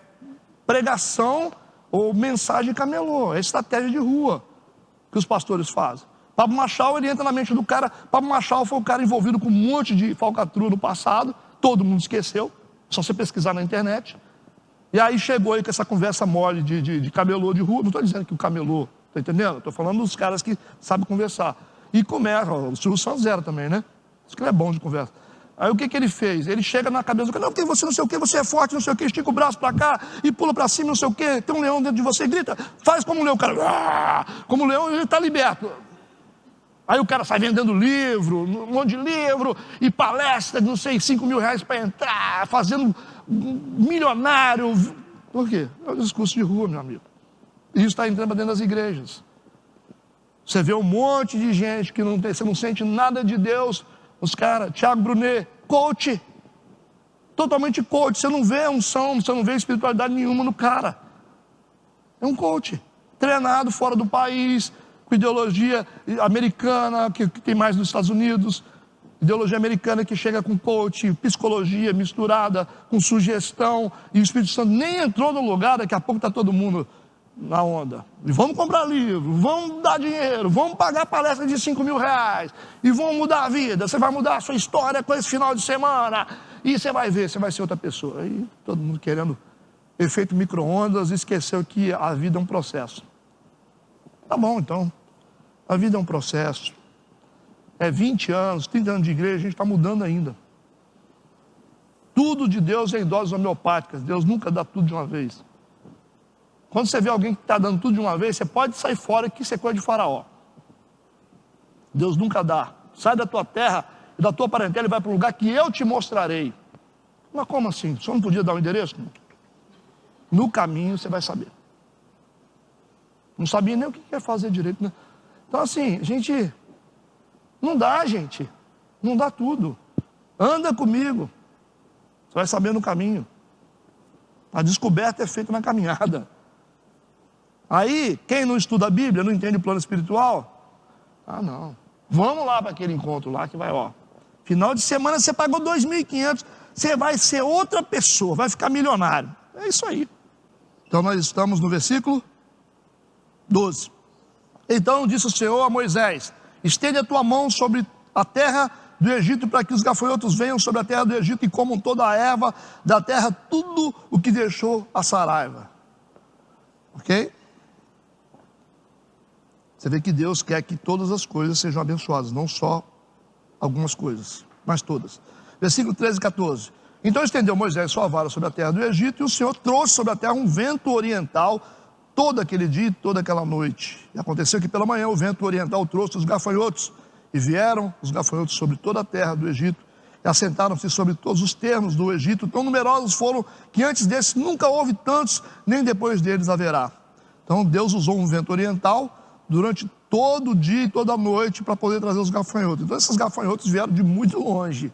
pregação ou mensagem camelô, é estratégia de rua que os pastores fazem. Pablo Marshall, ele entra na mente do cara. Pablo Marshall foi um cara envolvido com um monte de falcatrua no passado, todo mundo esqueceu, só você pesquisar na internet. E aí chegou aí com essa conversa mole de camelô de rua. Não estou dizendo que o camelô, tá entendendo? Estou falando dos caras que sabem conversar. E começa, o Silvio Santos era também, né? Isso que ele é bom de conversa. Aí o que ele fez? Ele chega na cabeça do cara, não, porque você não sei o que, você é forte, não sei o que, estica o braço para cá e pula para cima, não sei o que, tem um leão dentro de você, grita, faz como um leão, cara, como um leão, ele está liberto. Aí o cara sai vendendo livro, um monte de livro, e palestra de não sei, 5 mil reais para entrar, fazendo milionário. Por quê? É o discurso de rua, meu amigo. E isso está entrando dentro das igrejas. Você vê um monte de gente que não tem, você não sente nada de Deus. Os caras, Thiago Brunet, coach. Totalmente coach. Você não vê unção, você não vê espiritualidade nenhuma no cara. É um coach. Treinado fora do país, com ideologia americana, que tem mais nos Estados Unidos. Ideologia americana que chega com coach, psicologia misturada com sugestão. E o Espírito Santo nem entrou no lugar, daqui a pouco está todo mundo na onda. E vamos comprar livro, vamos dar dinheiro, vamos pagar palestra de 5 mil reais. E vamos mudar a vida. Você vai mudar a sua história com esse final de semana. E você vai ver, você vai ser outra pessoa. Aí todo mundo querendo efeito micro-ondas, esqueceu que a vida é um processo. Tá bom, então. A vida é um processo. É 20 anos, 30 anos de igreja, a gente está mudando ainda. Tudo de Deus é em doses homeopáticas. Deus nunca dá tudo de uma vez. Quando você vê alguém que está dando tudo de uma vez, você pode sair fora que isso é coisa de faraó. Deus nunca dá. Sai da tua terra e da tua parentela e vai para um lugar que eu te mostrarei. Mas como assim? O senhor não podia dar o endereço? No caminho você vai saber. Não sabia nem o que ia fazer direito, né? Então assim, gente, não dá, gente. Não dá tudo. Anda comigo. Você vai saber no caminho. A descoberta é feita na caminhada. Aí, quem não estuda a Bíblia, não entende o plano espiritual, não. Vamos lá para aquele encontro lá que vai, final de semana você pagou 2.500, você vai ser outra pessoa, vai ficar milionário. É isso aí. Então nós estamos no versículo 12. Então disse o Senhor a Moisés: estende a tua mão sobre a terra do Egito, para que os gafanhotos venham sobre a terra do Egito e comam toda a erva da terra, tudo o que deixou a saraiva. Ok? Você vê que Deus quer que todas as coisas sejam abençoadas, não só algumas coisas, mas todas. Versículo 13 e 14. Então estendeu Moisés sua vara sobre a terra do Egito, e o Senhor trouxe sobre a terra um vento oriental todo aquele dia e toda aquela noite. E aconteceu que pela manhã o vento oriental trouxe os gafanhotos, e vieram os gafanhotos sobre toda a terra do Egito, e assentaram-se sobre todos os termos do Egito. Tão numerosos foram que antes desses nunca houve tantos, nem depois deles haverá. Então Deus usou um vento oriental durante todo o dia e toda a noite para poder trazer os gafanhotos. Então esses gafanhotos vieram de muito longe.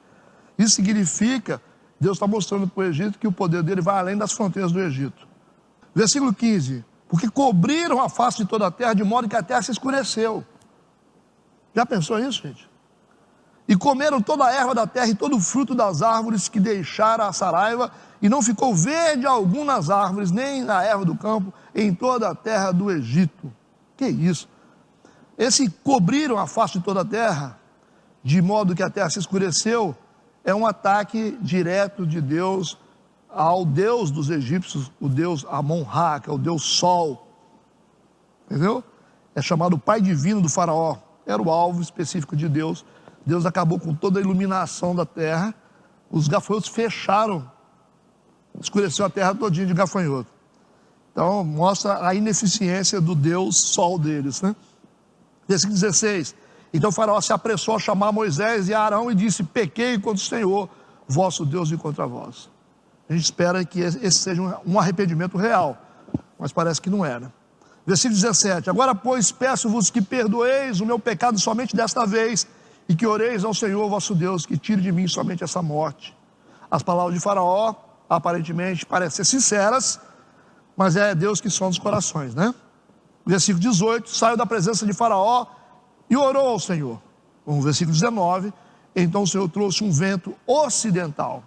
Isso significa, Deus está mostrando para o Egito que o poder dele vai além das fronteiras do Egito. Versículo 15. Porque cobriram a face de toda a terra, de modo que a terra se escureceu. Já pensou nisso, gente? E comeram toda a erva da terra e todo o fruto das árvores que deixara a saraiva, e não ficou verde algum nas árvores, nem na erva do campo, em toda a terra do Egito. Que isso? Esse cobriram a face de toda a terra, de modo que a terra se escureceu, é um ataque direto de Deus ao Deus dos egípcios, o Deus Amon-Ra, que é o Deus Sol. Entendeu? É chamado pai divino do faraó. Era o alvo específico de Deus. Deus acabou com toda a iluminação da terra. Os gafanhotos fecharam, escureceu a terra todinha de gafanhoto. Então mostra a ineficiência do Deus Sol deles, né? Versículo 16. Então o faraó se apressou a chamar Moisés e Arão e disse: pequei contra o Senhor, vosso Deus, e contra vós. A gente espera que esse seja um arrependimento real, mas parece que não era. Versículo 17. Agora, pois, peço-vos que perdoeis o meu pecado somente desta vez, e que oreis ao Senhor vosso Deus, que tire de mim somente essa morte. As palavras de Faraó, aparentemente, parecem ser sinceras, mas é Deus que sonda os corações, né? Versículo 18. Saiu da presença de Faraó e orou ao Senhor. No versículo 19. Então o Senhor trouxe um vento ocidental.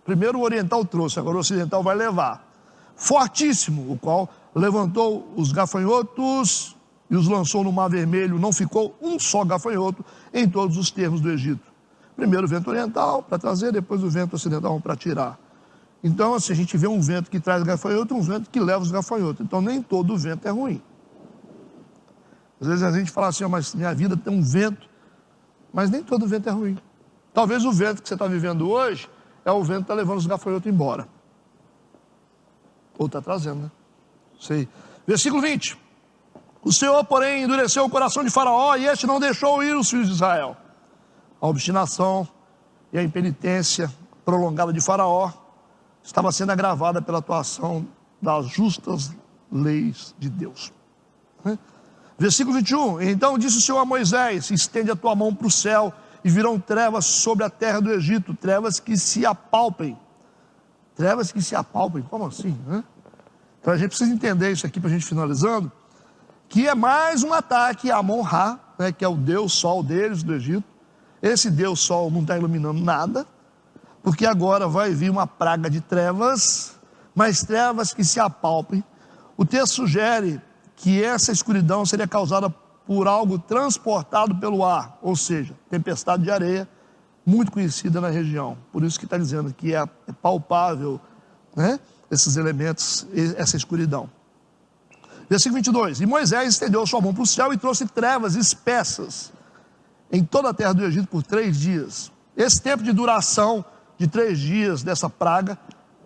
Primeiro o oriental trouxe, agora o ocidental vai levar. Fortíssimo, o qual levantou os gafanhotos e os lançou no Mar Vermelho. Não ficou um só gafanhoto em todos os termos do Egito. Primeiro o vento oriental para trazer, depois o vento ocidental para tirar. Então, assim, a gente vê um vento que traz gafanhoto, um vento que leva os gafanhotos. Então, nem todo vento é ruim. Às vezes a gente fala assim: mas minha vida tem um vento, mas nem todo vento é ruim. Talvez o vento que você está vivendo hoje é o vento que está levando os gafanhotos embora. Ou está trazendo, né? Sei. Versículo 20. O Senhor, porém, endureceu o coração de Faraó, e este não deixou ir os filhos de Israel. A obstinação e a impenitência prolongada de Faraó estava sendo agravada pela atuação das justas leis de Deus. Versículo 21. Então disse o Senhor a Moisés: estende a tua mão para o céu, e virão trevas sobre a terra do Egito, trevas que se apalpem. Trevas que se apalpem, como assim? Então a gente precisa entender isso aqui para a gente finalizando, que é mais um ataque a Amon-Ra, né, que é o Deus Sol deles, do Egito. Esse Deus Sol não está iluminando nada, porque agora vai vir uma praga de trevas, mas trevas que se apalpem. O texto sugere que essa escuridão seria causada por algo transportado pelo ar, ou seja, tempestade de areia, muito conhecida na região. Por isso que está dizendo que é palpável, né, esses elementos, essa escuridão. Versículo 22. E Moisés estendeu sua mão para o céu e trouxe trevas espessas em toda a terra do Egito por 3 dias. Esse tempo de duração de 3 dias dessa praga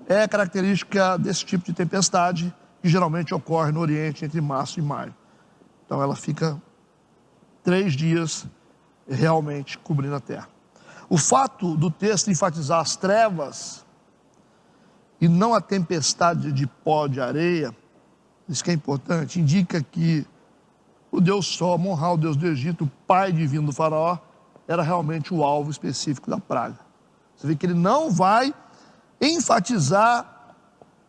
é característica desse tipo de tempestade, que geralmente ocorre no Oriente entre março e maio. Então ela fica 3 dias realmente cobrindo a terra. O fato do texto enfatizar as trevas e não a tempestade de pó de areia, isso que é importante, indica que o Deus Sol, Monra, o Deus do Egito, o pai divino do faraó, era realmente o alvo específico da praga. Você vê que ele não vai enfatizar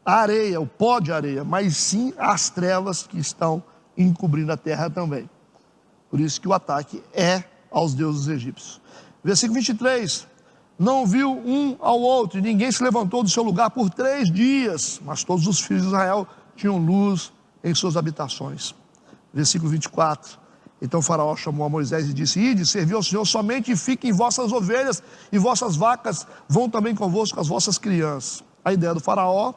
a areia, o pó de areia, mas sim as trevas que estão encobrindo a terra também. Por isso que o ataque é aos deuses egípcios. Versículo 23, não viu um ao outro, e ninguém se levantou do seu lugar por 3 dias, mas todos os filhos de Israel tinham luz em suas habitações. Versículo 24, então o faraó chamou a Moisés e disse, ide, servi ao Senhor, somente fiquem vossas ovelhas e vossas vacas, vão também convosco as vossas crianças. A ideia do faraó,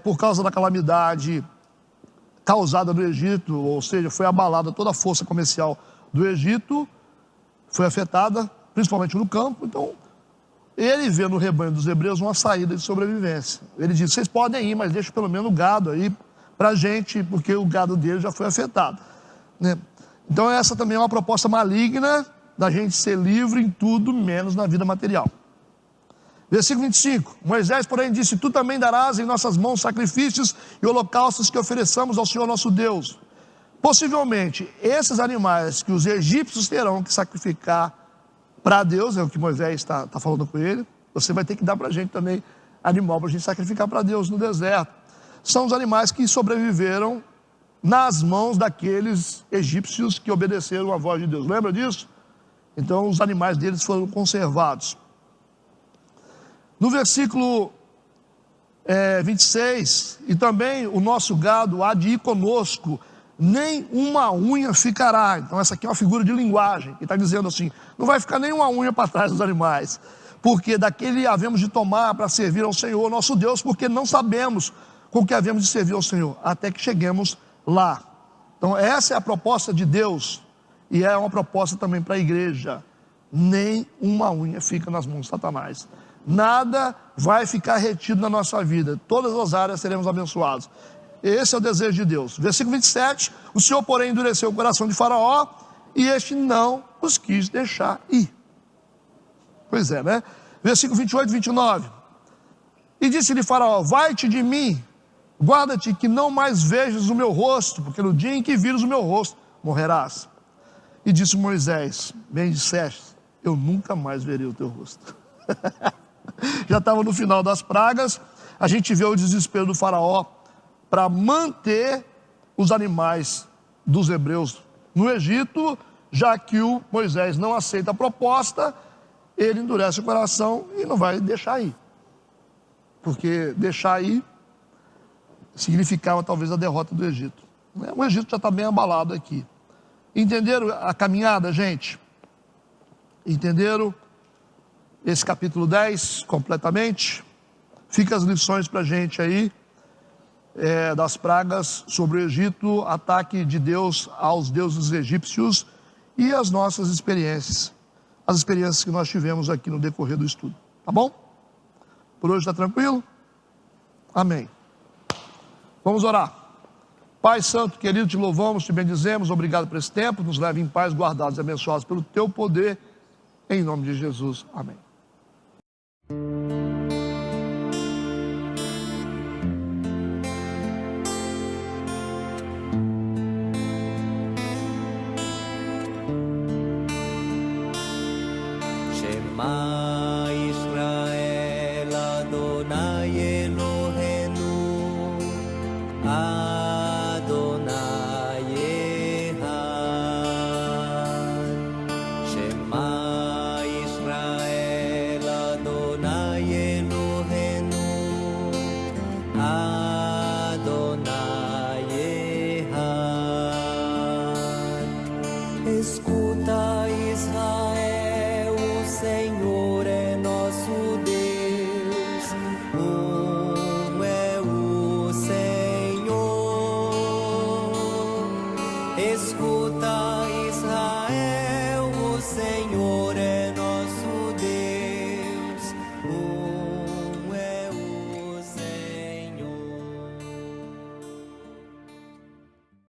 por causa da calamidade causada no Egito, ou seja, foi abalada toda a força comercial do Egito, foi afetada, principalmente no campo. Então, ele vê no rebanho dos hebreus uma saída de sobrevivência. Ele diz, vocês podem ir, mas deixa pelo menos o gado aí para a gente, porque o gado dele já foi afetado, né? Então essa também é uma proposta maligna da gente ser livre em tudo, menos na vida material. Versículo 25, Moisés, porém, disse, tu também darás em nossas mãos sacrifícios e holocaustos que ofereçamos ao Senhor nosso Deus. Possivelmente, esses animais que os egípcios terão que sacrificar para Deus, é o que Moisés está falando com ele, você vai ter que dar para a gente também animal para a gente sacrificar para Deus no deserto. São os animais que sobreviveram nas mãos daqueles egípcios que obedeceram à voz de Deus. Lembra disso? Então os animais deles foram conservados. No versículo 26, e também o nosso gado há de ir conosco, nem uma unha ficará. Então essa aqui é uma figura de linguagem, que está dizendo assim, não vai ficar nenhuma unha para trás dos animais, porque daquele havemos de tomar para servir ao Senhor nosso Deus, porque não sabemos com que havemos de servir ao Senhor, até que cheguemos lá. Então essa é a proposta de Deus, e é uma proposta também para a igreja, nem uma unha fica nas mãos de Satanás, nada vai ficar retido na nossa vida, todas as áreas seremos abençoados. Esse é o desejo de Deus. Versículo 27, o Senhor porém endureceu o coração de Faraó, e este não os quis deixar ir. Pois é, né? Versículo 28 e 29, e disse-lhe Faraó, vai-te de mim, guarda-te que não mais vejas o meu rosto, porque no dia em que vires o meu rosto, morrerás. E disse Moisés, bem disseste, eu nunca mais verei o teu rosto. Já estava no final das pragas, a gente vê o desespero do faraó para manter os animais dos hebreus no Egito, já que o Moisés não aceita a proposta, ele endurece o coração e não vai deixar ir. Porque deixar ir significava talvez a derrota do Egito. O Egito já está bem abalado aqui. Entenderam a caminhada, gente? Entenderam esse capítulo 10 completamente? Fica as lições para a gente aí, das pragas sobre o Egito, ataque de Deus aos deuses egípcios e as nossas experiências. As experiências que nós tivemos aqui no decorrer do estudo. Tá bom? Por hoje está tranquilo? Amém. Vamos orar. Pai Santo, querido, te louvamos, te bendizemos, obrigado por esse tempo, nos leve em paz, guardados e abençoados pelo teu poder, em nome de Jesus. Amém. Shema Israel Adonai Eloheinu Adonai Echad. Shema Israel Adonai Eloheinu Adonai Echad. Escuta